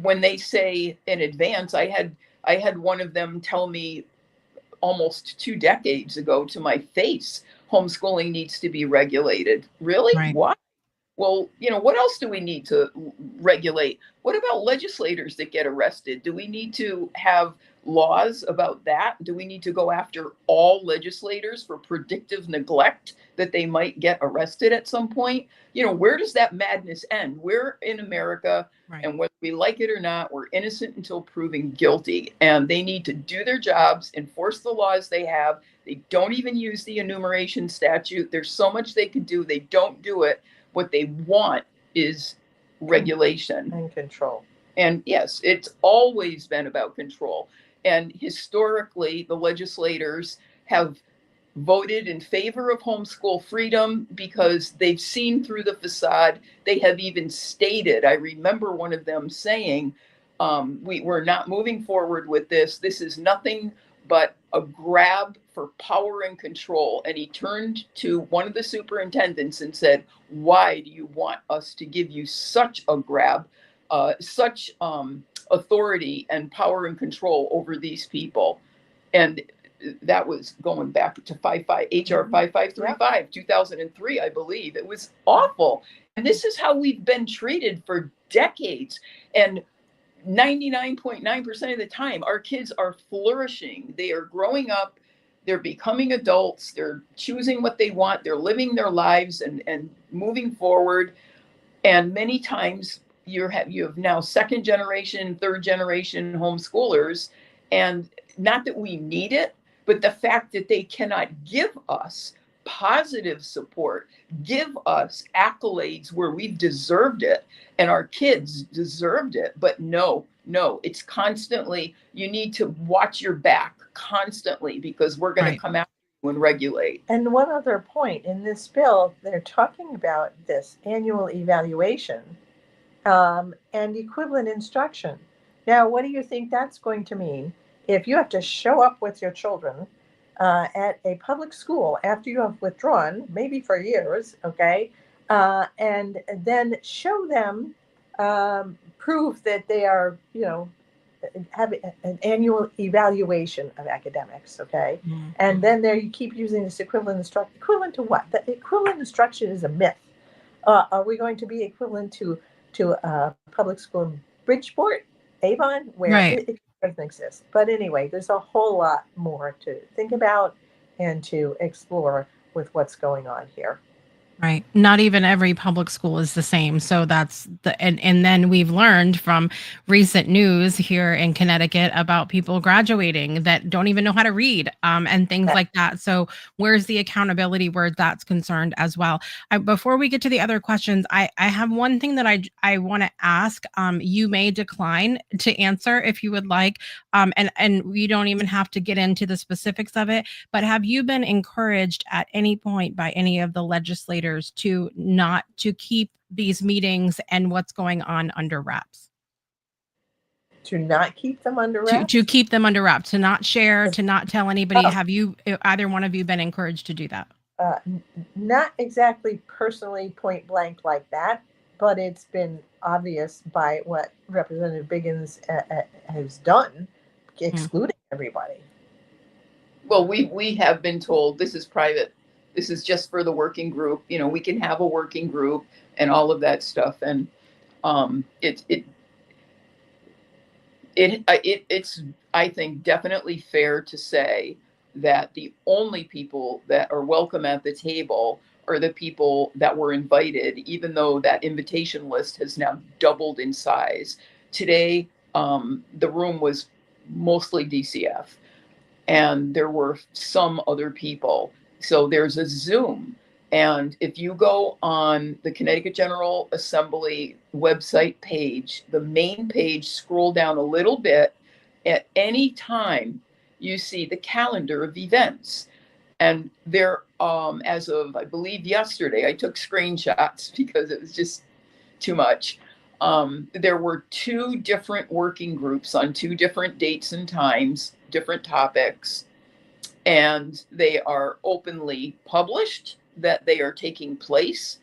when they say in advance, I had one of them tell me almost 2 decades ago to my face, homeschooling needs to be regulated. Really? Right. Why? Well, what else do we need to regulate? What about legislators that get arrested? Do we need to have laws about that? Do we need to go after all legislators for predictive neglect, that they might get arrested at some point? Where does that madness end? We're in America, Right. And whether we like it or not, we're innocent until proven guilty. And they need to do their jobs, enforce the laws they have. They don't even use the enumeration statute. There's so much they could do. They don't do it. What they want is regulation and control. And yes, it's always been about control. And historically, the legislators have voted in favor of homeschool freedom because they've seen through the facade. They have even stated, I remember one of them saying, we're not moving forward with this. This is nothing but a grab for power and control. And he turned to one of the superintendents and said, why do you want us to give you such a grab, such authority and power and control over these people? And that was going back to HR 5535, 2003, I believe. It was awful. And this is how we've been treated for decades. And 99.9% of the time, our kids are flourishing. They are growing up. They're becoming adults. They're choosing what they want. They're living their lives and moving forward. And many times you have now second generation, third generation homeschoolers. And not that we need it, but the fact that they cannot give us positive support, give us accolades where we've deserved it and our kids deserved it. But no, it's constantly, you need to watch your back constantly because we're going to come after you and regulate. And one other point in this bill, they're talking about this annual evaluation and equivalent instruction. Now, what do you think that's going to mean if you have to show up with your children at a public school after you have withdrawn, maybe for years, okay, and then show them proof that they are, have an annual evaluation of academics, okay, and then there you keep using this equivalent instruction. Equivalent to what? The equivalent instruction is a myth. Are we going to be equivalent to public school in Bridgeport, Avon, where Right. it doesn't exist? But anyway, there's a whole lot more to think about and to explore with what's going on here. Right. Not even every public school is the same. So that's and then we've learned from recent news here in Connecticut about people graduating that don't even know how to read, and things like that. So where's the accountability where that's concerned as well? Before we get to the other questions, I have one thing that I want to ask. You may decline to answer if you would like, and we don't even have to get into the specifics of it. But have you been encouraged at any point by any of the legislators to not to keep these meetings and what's going on under wraps? To not keep them under To wraps? keep them under wraps, to not share, to not tell anybody. Oh. Have you, either one of you, been encouraged to do that? Not exactly personally point blank like that, but it's been obvious by what Representative Biggins has done, excluding everybody. Well, we have been told this is private. This is just for the working group. We can have a working group and all of that stuff. And it's I think definitely fair to say that the only people that are welcome at the table are the people that were invited, even though that invitation list has now doubled in size. Today, the room was mostly DCF, and there were some other people. So there's a Zoom. And if you go on the Connecticut General Assembly website page, the main page, scroll down a little bit, at any time you see the calendar of events. And there, as of, I believe, yesterday, I took screenshots because it was just too much. There were 2 different working groups on 2 different dates and times, different topics, and they are openly published that they are taking place.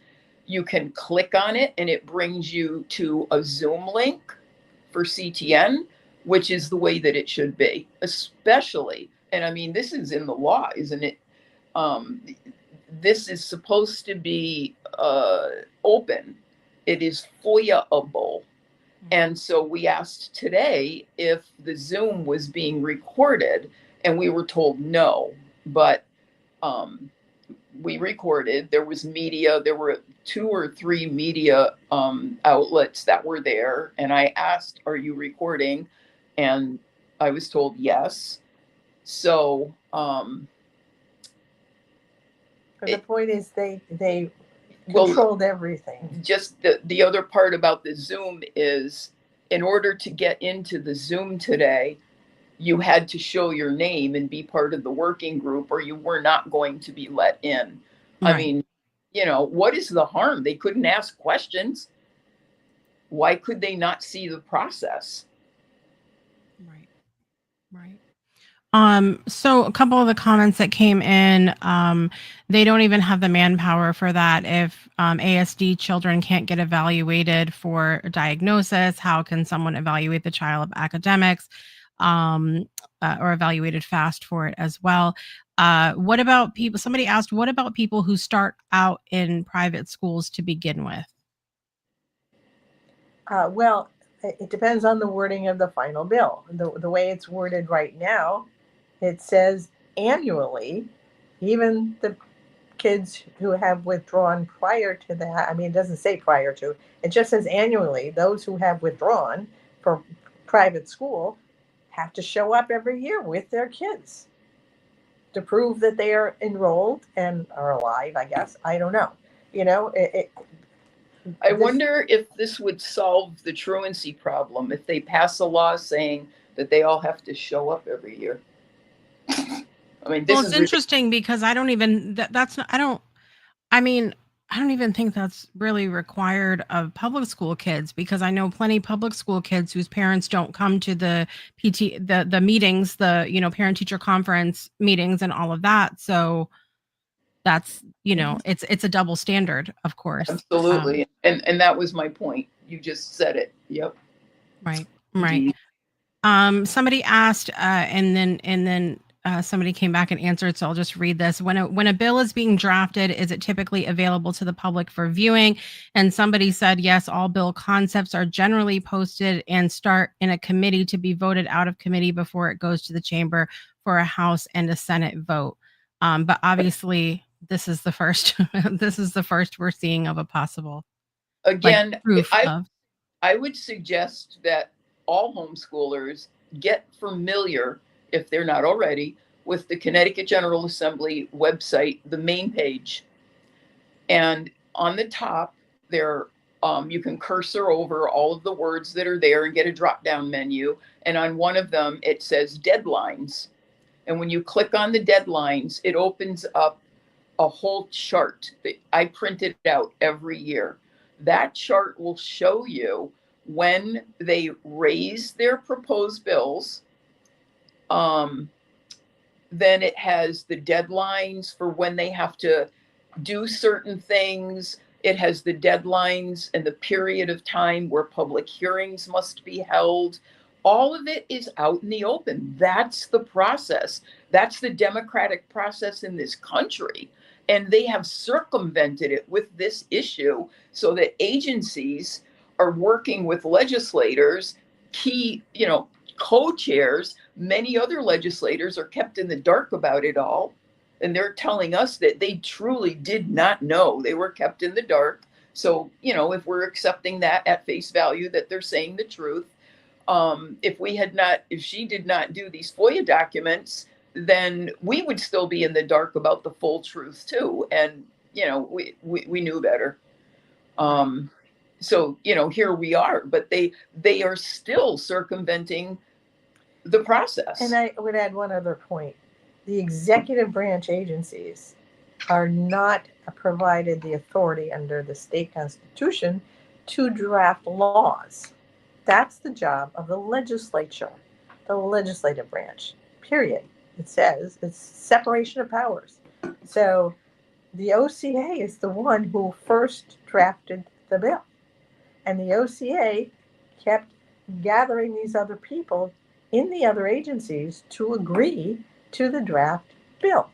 You can click on it and it brings you to a Zoom link for CTN, which is the way that it should be, especially, and I mean, this is in the law, isn't it? This is supposed to be open. It is FOIA-able. And so we asked today if the Zoom was being recorded, and we were told no. But we recorded. There was media. There were 2 or 3 media outlets that were there. And I asked, "Are you recording?" And I was told yes. So the point is they controlled everything. Just the other part about the Zoom is, in order to get into the Zoom today, you had to show your name and be part of the working group, or you were not going to be let in. Right. I mean, what is the harm? They couldn't ask questions. Why could they not see the process? Right. So a couple of the comments that came in, they don't even have the manpower for that. If ASD children can't get evaluated for a diagnosis, how can someone evaluate the child academics, or evaluated fast for it as well? What about people? Somebody asked, what about people who start out in private schools to begin with? Well, it depends on the wording of the final bill. The way it's worded right now, it says annually, even the kids who have withdrawn prior to that. I mean, it doesn't say prior to, it just says annually. Those who have withdrawn from private school have to show up every year with their kids to prove that they are enrolled and are alive, I guess. I don't know. I wonder if this would solve the truancy problem if they pass a law saying that they all have to show up every year. I mean, it's interesting because I don't even, that's not, I mean, I don't even think that's really required of public school kids, because I know plenty public school kids whose parents don't come to the the meetings, the parent teacher conference meetings and all of that. So that's, it's a double standard, of course. Absolutely. And that was my point. You just said it. Yep. Right. Right. Indeed. Somebody asked, and then somebody came back and answered. So I'll just read this. When a bill is being drafted, is it typically available to the public for viewing? And somebody said, yes, all bill concepts are generally posted and start in a committee to be voted out of committee before it goes to the chamber for a House and a Senate vote. But obviously, this is the first. This is the first we're seeing of a possible, Again, proof of. I would suggest that all homeschoolers get familiar, if they're not already, with the Connecticut General Assembly website, the main page. And on the top there, you can cursor over all of the words that are there and get a drop-down menu. And on one of them, it says deadlines. And when you click on the deadlines, it opens up a whole chart that I printed out every year. That chart will show you when they raise their proposed bills. Then it has the deadlines for when they have to do certain things. It has the deadlines and the period of time where public hearings must be held. All of it is out in the open. That's the process. That's the democratic process in this country. And they have circumvented it with this issue so that agencies are working with legislators, key, co-chairs. Many other legislators are kept in the dark about it all. And they're telling us that they truly did not know. They were kept in the dark. So, if we're accepting that at face value, that they're saying the truth, if she did not do these FOIA documents, then we would still be in the dark about the full truth too. And, we knew better. So, here we are, but they are still circumventing the process. And I would add one other point. The executive branch agencies are not provided the authority under the state constitution to draft laws. That's the job of the legislature, the legislative branch, period. It says it's separation of powers. So the OCA is the one who first drafted the bill. And the OCA kept gathering these other people in the other agencies to agree to the draft bill.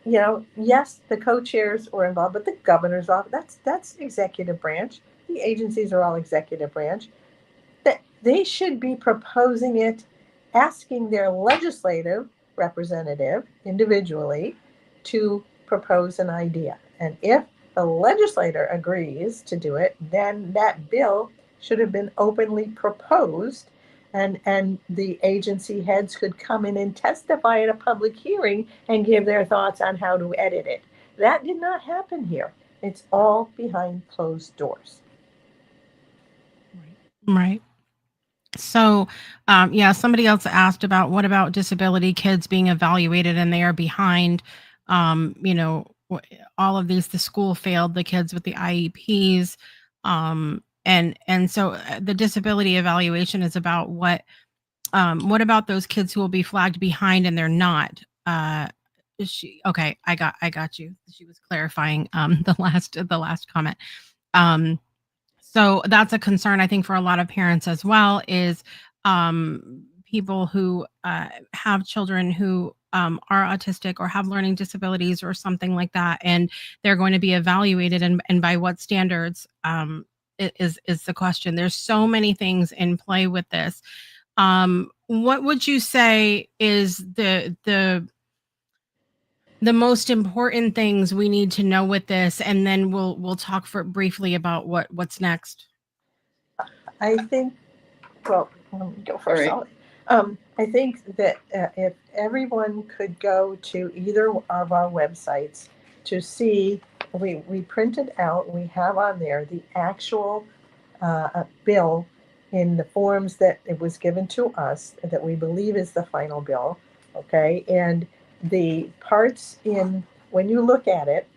Yes, the co-chairs were involved, but the governor's office, that's executive branch. The agencies are all executive branch. That they should be proposing it, asking their legislative representative individually to propose an idea. And if the legislator agrees to do it, then that bill should have been openly proposed, and the agency heads could come in and testify at a public hearing and give their thoughts on how to edit it. That did not happen here. It's all behind closed doors. Right. So, somebody else asked about what about disability kids being evaluated and they are behind, all of these, the school failed the kids with the IEPs. And so the disability evaluation is about what about those kids who will be flagged behind and they're not? Okay, I got you. She was clarifying the last comment. So that's a concern, I think, for a lot of parents as well, is people who have children who are autistic or have learning disabilities or something like that, and they're going to be evaluated, and by what standards is the question. There's so many things in play with this. What would you say is the most important things we need to know with this, and then we'll talk briefly about what's next? I think, well, let me go first. Right. I think that if everyone could go to either of our websites to see, we printed out, we have on there the actual bill in the forms that it was given to us that we believe is the final bill, okay? And the parts when you look at it,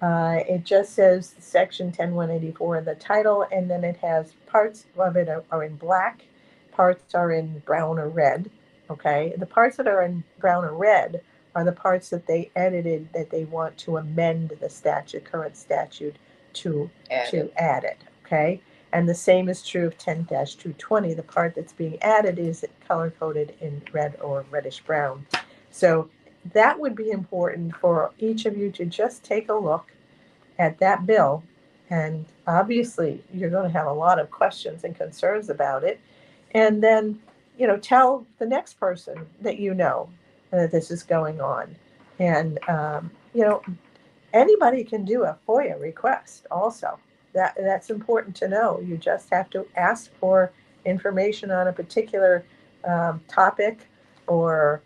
It just says section 10184 in the title, and then it has parts of it are in black, parts are in brown or red. Okay, the parts that are in brown or red are the parts that they edited that they want to amend the current statute to add it. Okay, and the same is true of 10-220. The part that's being added is color coded in red or reddish brown. So that would be important for each of you to just take a look at that bill. And obviously, you're going to have a lot of questions and concerns about it. And then, tell the next person that that this is going on. And, anybody can do a FOIA request also. That's important to know. You just have to ask for information on a particular topic, or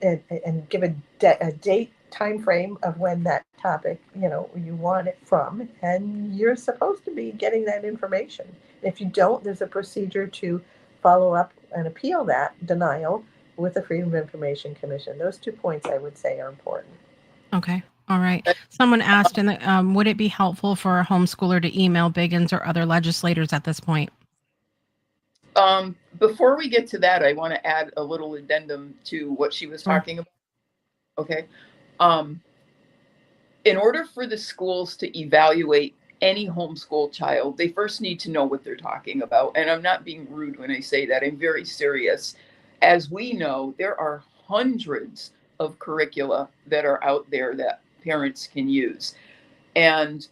and give a date time frame of when that topic you want it from, and you're supposed to be getting that information. If you don't, there's a procedure to follow up and appeal that denial with the Freedom of Information Commission. Those 2 points I would say are important. Okay. All right. Someone asked, would it be helpful for a homeschooler to email Biggins or other legislators at this point? Before we get to that, I want to add a little addendum to what she was talking about. Okay. In order for the schools to evaluate any homeschool child, they first need to know what they're talking about. And I'm not being rude when I say that. I'm very serious. As we know, there are hundreds of curricula that are out there that parents can use. And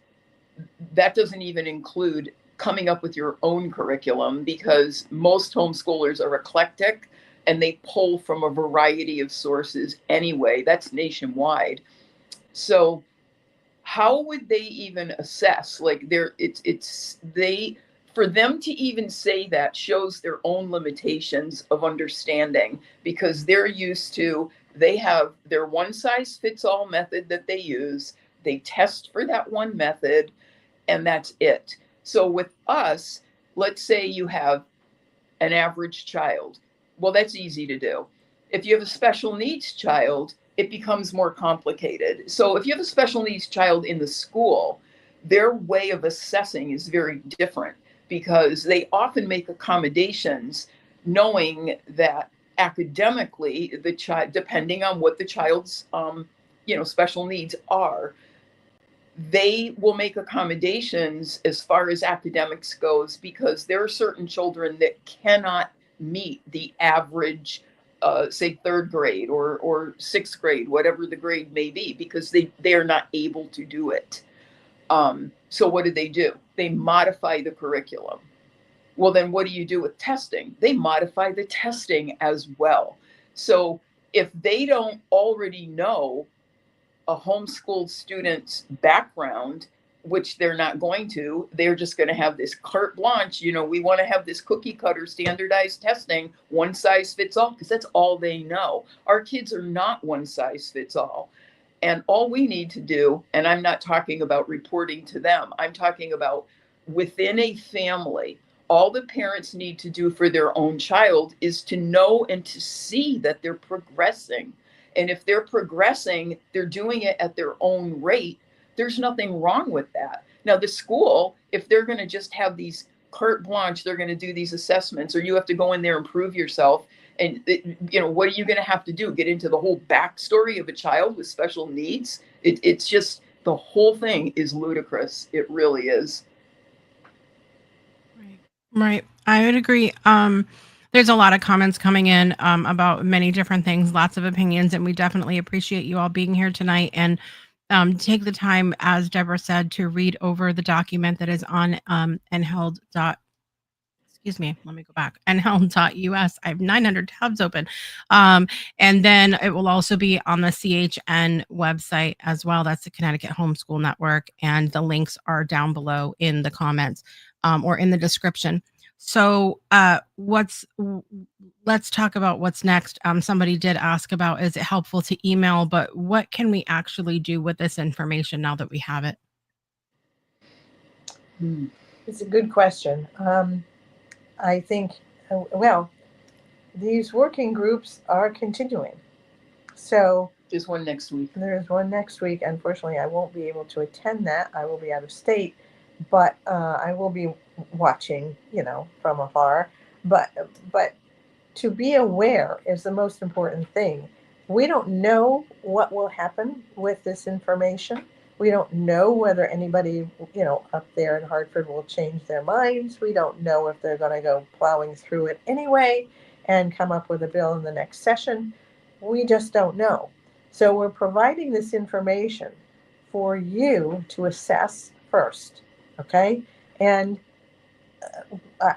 that doesn't even include coming up with your own curriculum, because most homeschoolers are eclectic and they pull from a variety of sources anyway. That's nationwide. So how would they even assess? Like, for them to even say that shows their own limitations of understanding, because they're used to, they have their one size fits all method that they use. They test for that one method, and that's it. So with us, let's say you have an average child. Well, that's easy to do. If you have a special needs child, it becomes more complicated. So if you have a special needs child in the school, their way of assessing is very different, because they often make accommodations knowing that academically the child, depending on what the child's special needs are, they will make accommodations as far as academics goes, because there are certain children that cannot meet the average, say, third grade or sixth grade, whatever the grade may be, because they are not able to do it. So what do? They modify the curriculum. Well, then what do you do with testing? They modify the testing as well. So if they don't already know a homeschooled student's background, which they're not going to, they're just going to have this carte blanche, we want to have this cookie cutter standardized testing, one size fits all, because that's all they know. Our kids are not one size fits all. And all we need to do, and I'm not talking about reporting to them, I'm talking about within a family, all the parents need to do for their own child is to know and to see that they're progressing. And if they're progressing, they're doing it at their own rate. There's nothing wrong with that. Now, the school, if they're going to just have these carte blanche, they're going to do these assessments, or you have to go in there and prove yourself. And, what are you going to have to do? Get into the whole backstory of a child with special needs? It's just, the whole thing is ludicrous. It really is. Right. I would agree. There's a lot of comments coming in about many different things, lots of opinions, and we definitely appreciate you all being here tonight, and take the time, as Deborah said, to read over the document that is on NHELD. Excuse me, let me go back. NHELD.us. I have 900 tabs open. And then it will also be on the CHN website as well. That's the Connecticut Homeschool Network. And the links are down below in the comments or in the description. So let's talk about what's next. Somebody did ask about, is it helpful to email, but what can we actually do with this information now that we have it? It's a good question. I think, well, these working groups are continuing. So There's one next week. There is one next week. Unfortunately, I won't be able to attend that. I will be out of state, but I will be watching, from afar. But to be aware is the most important thing. We don't know what will happen with this information. We don't know whether anybody, up there in Hartford will change their minds. We don't know if they're going to go plowing through it anyway and come up with a bill in the next session. We just don't know. So we're providing this information for you to assess first, okay? And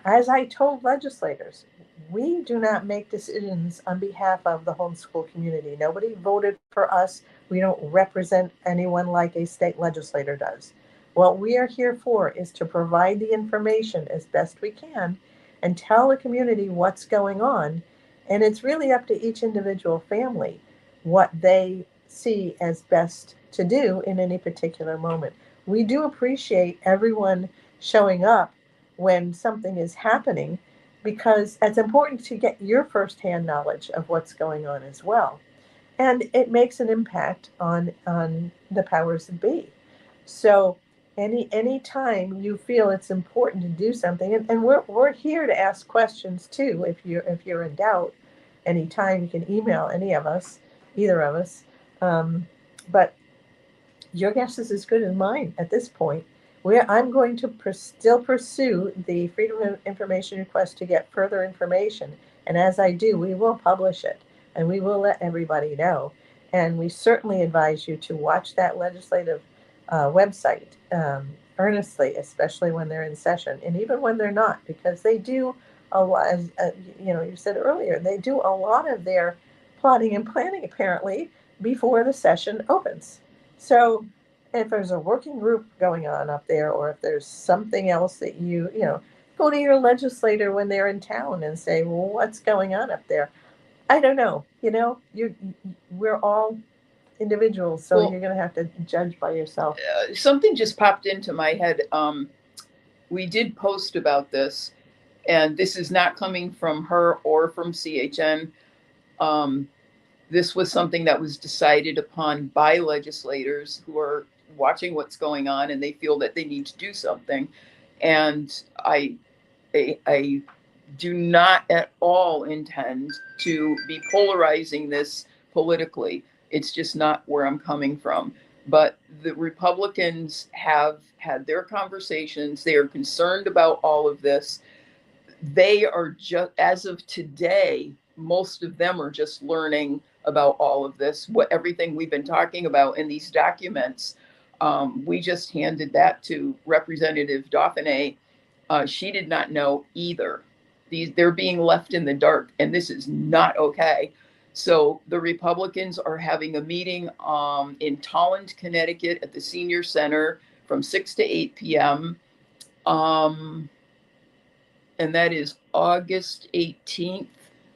as I told legislators, we do not make decisions on behalf of the homeschool community. Nobody voted for us. We don't represent anyone like a state legislator does. What we are here for is to provide the information as best we can and tell the community what's going on. And it's really up to each individual family what they see as best to do in any particular moment. We do appreciate everyone showing up when something is happening, because it's important to get your firsthand knowledge of what's going on as well. And it makes an impact on the powers that be. So any time you feel it's important to do something, and we're here to ask questions too. If you're in doubt, anytime you can email any of us, either of us. But your guess is as good as mine at this point. I'm going to still pursue the Freedom of Information request to get further information. And as I do, we will publish it and we will let everybody know. And we certainly advise you to watch that legislative website earnestly, especially when they're in session and even when they're not, because they do a lot, as you said earlier, they do a lot of their plotting and planning apparently before the session opens. So if there's a working group going on up there, or if there's something else that go to your legislator when they're in town and say, well, what's going on up there? I don't know. We're all individuals, so Well, you're going to have to judge by yourself. Something just popped into my head. We did post about this, and this is not coming from her or from CHN. This was something that was decided upon by legislators who are watching what's going on, and they feel that they need to do something. And I do not at all intend to be polarizing this politically. It's just not where I'm coming from. But the Republicans have had their conversations. They are concerned about all of this. They are just, as of today, most of them are just learning about all of this, everything we've been talking about in these documents. We just handed that to Representative Dauphiné. She did not know either. They're being left in the dark, and this is not okay. So the Republicans are having a meeting in Tolland, Connecticut at the Senior Center from 6 to 8 p.m. And that is August 18th.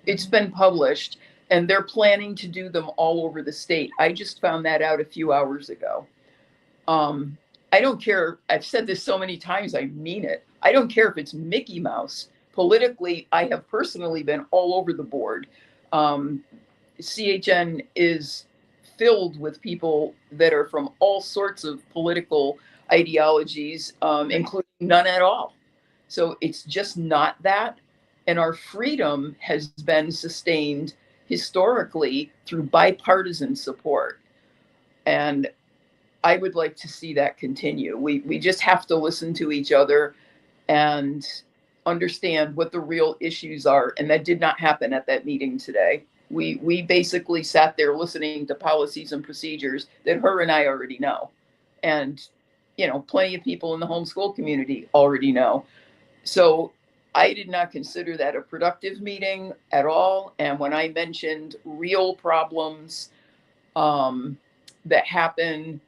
It's been published, and they're planning to do them all over the state. I just found that out a few hours ago. I don't care. I've said this so many times, I mean it. I don't care if it's Mickey Mouse. Politically, I have personally been all over the board. CHN is filled with people that are from all sorts of political ideologies, including none at all. So it's just not that. And our freedom has been sustained historically through bipartisan support. And I would like to see that continue. We just have to listen to each other and understand what the real issues are. And that did not happen at that meeting today. We basically sat there listening to policies and procedures that her and I already know. And, plenty of people in the homeschool community already know. So I did not consider that a productive meeting at all. And when I mentioned real problems that happen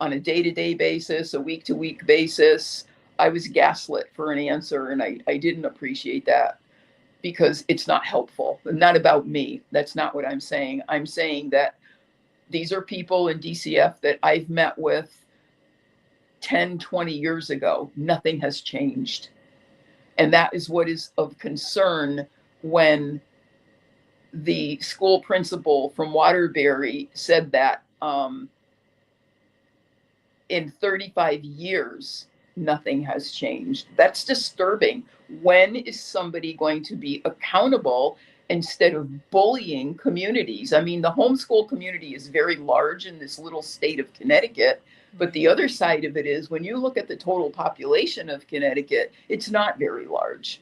on a day-to-day basis, a week-to-week basis, I was gaslit for an answer, and I didn't appreciate that because it's not helpful. Not about me. That's not what I'm saying. I'm saying that these are people in DCF that I've met with 10, 20 years ago. Nothing has changed. And that is what is of concern when the school principal from Waterbury said that in 35 years, nothing has changed. That's disturbing. When is somebody going to be accountable instead of bullying communities? I mean, the homeschool community is very large in this little state of Connecticut, but the other side of it is when you look at the total population of Connecticut, it's not very large.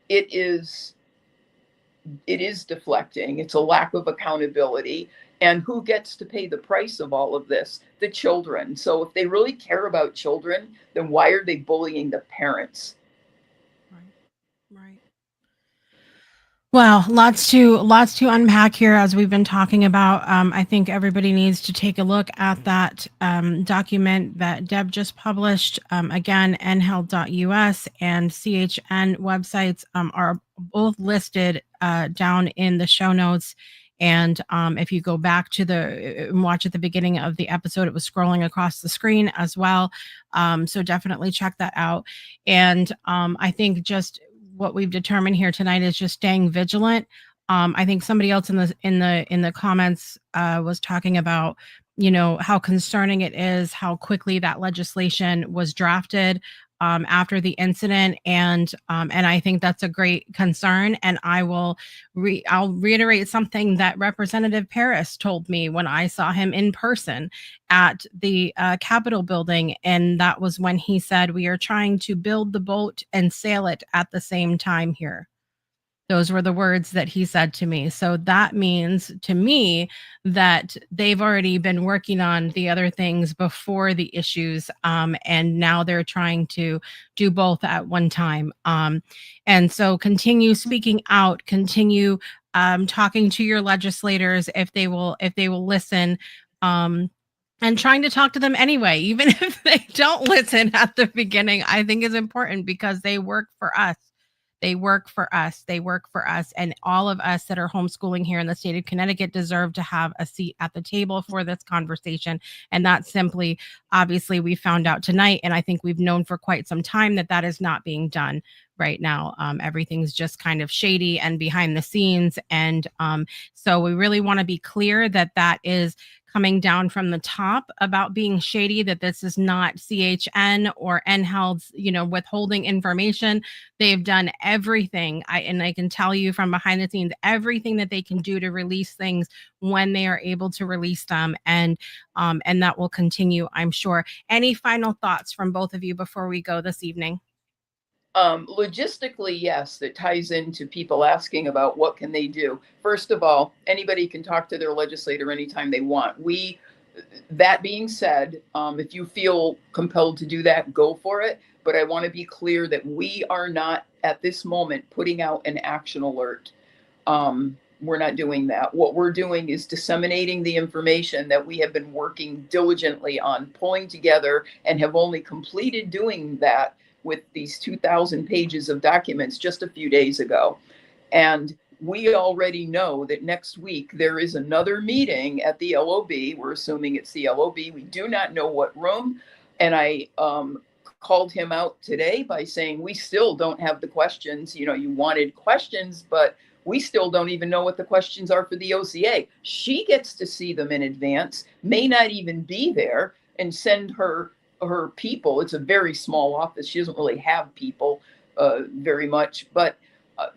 It is deflecting. It's a lack of accountability. And who gets to pay the price of all of this? The children. So if they really care about children, then why are they bullying the parents? Right. Well, lots to unpack here as we've been talking about. I think everybody needs to take a look at that document that Deb just published. Again, NHELD.us and CHN websites are both listed down in the show notes. And if you go back to watch at the beginning of the episode, it was scrolling across the screen as well. So definitely check that out. And I think just what we've determined here tonight is just staying vigilant. I think somebody else in the comments was talking about, how concerning it is how quickly that legislation was drafted after the incident, and I think that's a great concern. And I'll reiterate something that Representative Paris told me when I saw him in person at the Capitol building, and that was when he said, "We are trying to build the boat and sail it at the same time here." Those were the words that he said to me. So that means to me that they've already been working on the other things before the issues. And now they're trying to do both at one time. And so continue speaking out, continue talking to your legislators if they will listen. And trying to talk to them anyway, even if they don't listen at the beginning, I think is important because they work for us. They work for us. They work for us. And all of us that are homeschooling here in the state of Connecticut deserve to have a seat at the table for this conversation. And that's simply, obviously, we found out tonight. And I think we've known for quite some time that is not being done right now. Everything's just kind of shady and behind the scenes. And so we really want to be clear that is coming down from the top about being shady, that this is not CHN or NHELD's, withholding information. They've done everything. I can tell you from behind the scenes, everything that they can do to release things when they are able to release them. And that will continue, I'm sure. Any final thoughts from both of you before we go this evening? Logistically, yes, that ties into people asking about what can they do. First of all, anybody can talk to their legislator anytime they want. That being said, if you feel compelled to do that, go for it. But I want to be clear that we are not at this moment putting out an action alert. We're not doing that. What we're doing is disseminating the information that we have been working diligently on pulling together and have only completed doing that with these 2,000 pages of documents just a few days ago. And we already know that next week there is another meeting at the LOB. We're assuming it's the LOB. We do not know what room. And I called him out today by saying, we still don't have the questions. You wanted questions, but we still don't even know what the questions are for the OCA. She gets to see them in advance, may not even be there, and send her people. It's a very small office. She doesn't really have people very much, but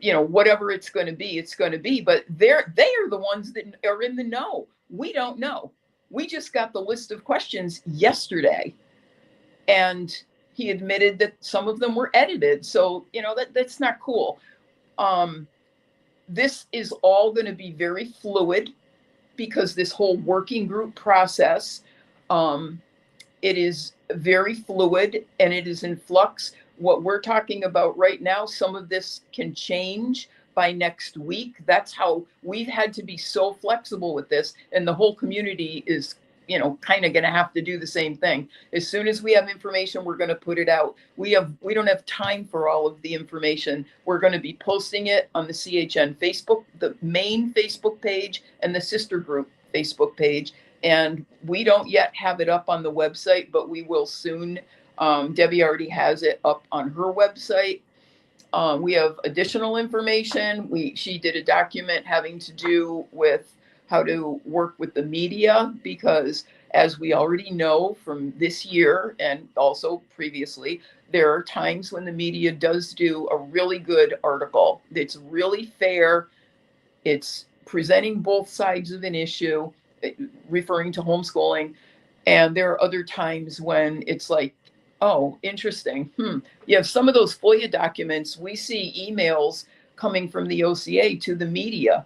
whatever it's going to be, it's going to be. But they are the ones that are in the know. We don't know. We just got the list of questions yesterday, and he admitted that some of them were edited. So that's not cool. This is all going to be very fluid because this whole working group process, it is very fluid and it is in flux. What we're talking about right now, some of this can change by next week. That's how we've had to be so flexible with this. And the whole community is, kind of going to have to do the same thing. As soon as we have information, we're going to put it out. We don't have time for all of the information. We're going to be posting it on the CHN Facebook, the main Facebook page, and the sister group Facebook page. And we don't yet have it up on the website, but we will soon. Debbie already has it up on her website. We have additional information. She did a document having to do with how to work with the media, because as we already know from this year and also previously, there are times when the media does do a really good article. It's really fair. It's presenting both sides of an issue, referring to homeschooling. And there are other times when it's like, oh, interesting. You have some of those FOIA documents. We see emails coming from the OCA to the media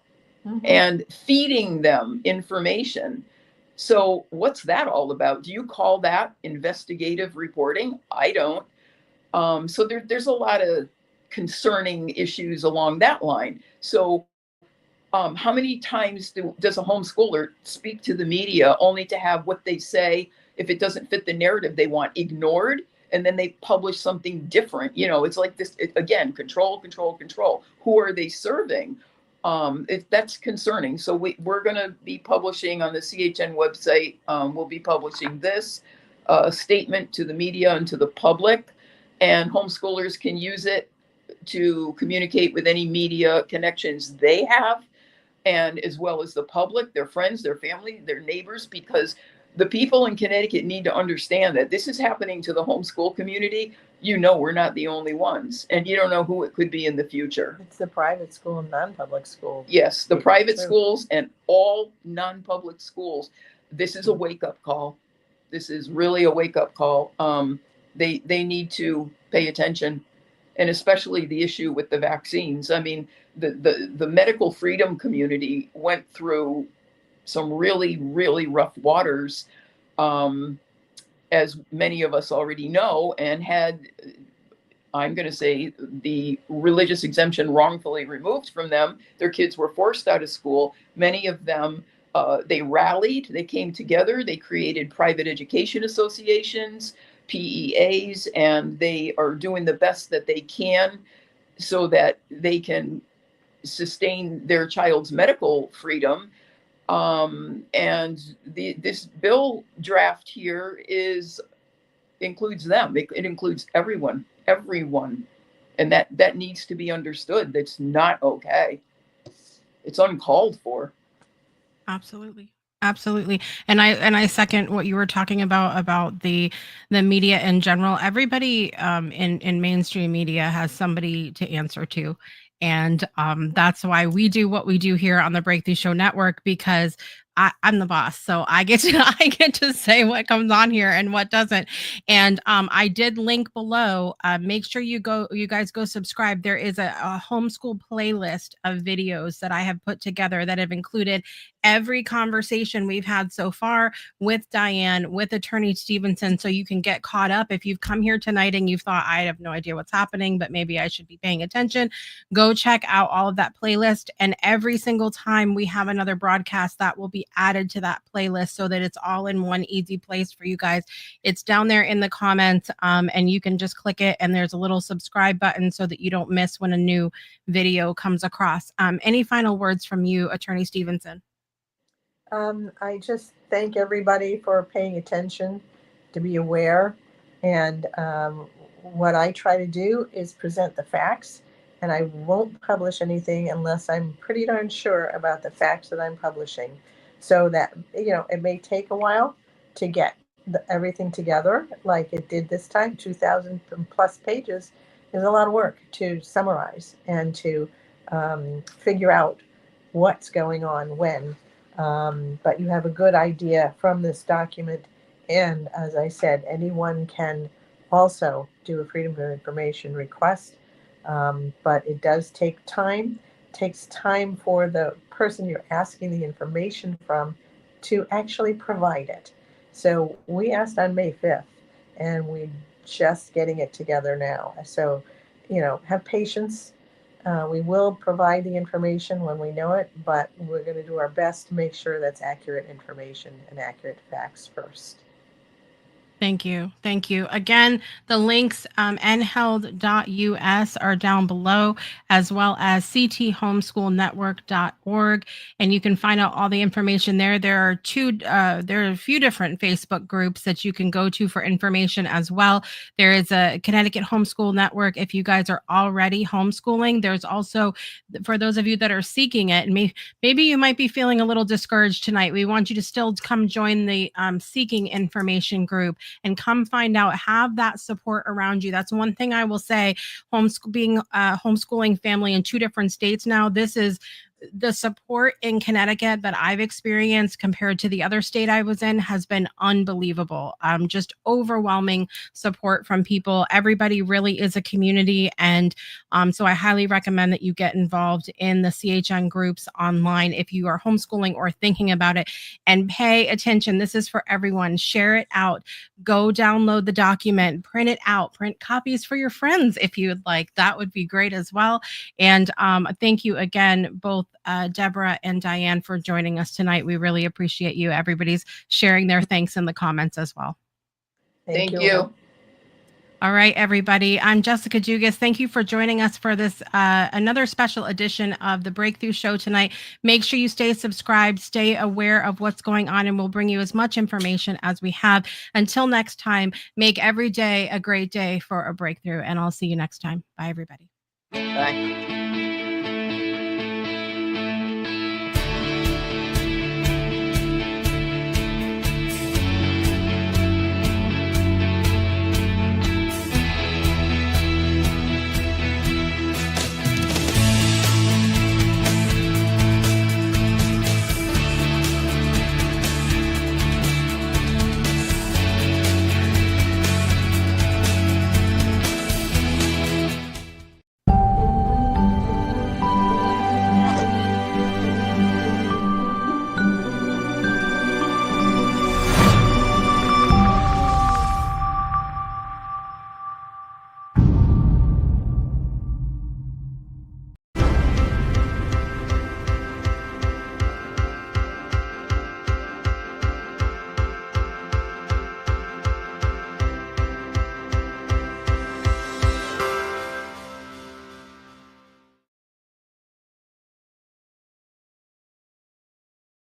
and feeding them information. So what's that all about? Do you call that investigative reporting? I don't. So there's a lot of concerning issues along that line. So how many times does a homeschooler speak to the media only to have what they say, if it doesn't fit the narrative they want, ignored, and then they publish something different? It's like this again: control, control, control. Who are they serving? That's concerning. So we're going to be publishing on the CHN website. We'll be publishing this statement to the media and to the public, and homeschoolers can use it to communicate with any media connections they have, and as well as the public, their friends, their family, their neighbors, because the people in Connecticut need to understand that this is happening to the homeschool community. We're not the only ones, and you don't know who it could be in the future. It's the private school and non-public school. Yes, the private schools and all non-public schools. This is a wake-up call. This is really a wake-up call. They need to pay attention, and especially the issue with the vaccines. I mean, the medical freedom community went through some really, really rough waters, as many of us already know, and had, I'm going to say, the religious exemption wrongfully removed from them. Their kids were forced out of school. Many of them, they rallied, they came together, they created private education associations, PEAs, and they are doing the best that they can so that they can sustain their child's medical freedom. And this bill draft here includes them. It includes everyone, and that needs to be understood. That's not okay. It's uncalled for. Absolutely. Absolutely. And I second what you were talking about the media in general. Everybody in mainstream media has somebody to answer to. And that's why we do what we do here on the Breakthrough Show Network, because I'm the boss. So I get to say what comes on here and what doesn't. And I did link below. Make sure you guys go subscribe. There is a homeschool playlist of videos that I have put together that have included every conversation we've had so far with Diane, with Attorney Stevenson, so you can get caught up. If you've come here tonight and you've thought, I have no idea what's happening, but maybe I should be paying attention, go check out all of that playlist. And every single time we have another broadcast, that will be added to that playlist so that it's all in one easy place for you guys. It's down there in the comments, and you can just click it, and there's a little subscribe button so that you don't miss when a new video comes across. Any final words from you, Attorney Stevenson? I just thank everybody for paying attention, to be aware. And what I try to do is present the facts, and I won't publish anything unless I'm pretty darn sure about the facts that I'm publishing. So that, it may take a while to get everything together like it did this time. 2,000 plus pages is a lot of work to summarize and to figure out what's going on when. But you have a good idea from this document. And as I said, anyone can also do a Freedom of Information request. But it does take time. It takes time for the person you're asking the information from to actually provide it. So we asked on May 5th, and we're just getting it together now. So, have patience. We will provide the information when we know it, but we're going to do our best to make sure that's accurate information and accurate facts first. Thank you. Thank you. Again, the links, nheld.us are down below, as well as cthomeschoolnetwork.org. And you can find out all the information there. There are a few different Facebook groups that you can go to for information as well. There is a Connecticut Homeschool Network if you guys are already homeschooling. There's also, for those of you that are seeking it, and maybe you might be feeling a little discouraged tonight, we want you to still come join the Seeking Information group and come find out, have that support around you. That's one thing I will say. Being a homeschooling family in 2 different states now, this is the support in Connecticut that I've experienced compared to the other state I was in has been unbelievable. Just overwhelming support from people. Everybody really is a community. And so I highly recommend that you get involved in the CHN groups online if you are homeschooling or thinking about it. And pay attention. This is for everyone. Share it out. Go download the document, print it out, print copies for your friends if you would like. That would be great as well. And thank you again, both Deborah and Diane, for joining us tonight. We really appreciate you. Everybody's sharing their thanks in the comments as well. Thank you. All right, everybody. I'm Jessica Dugas. Thank you for joining us for this another special edition of the Breakthrough Show tonight. Make sure you stay subscribed, stay aware of what's going on, and we'll bring you as much information as we have. Until next time, make every day a great day for a breakthrough, and I'll see you next time. Bye, everybody. Bye.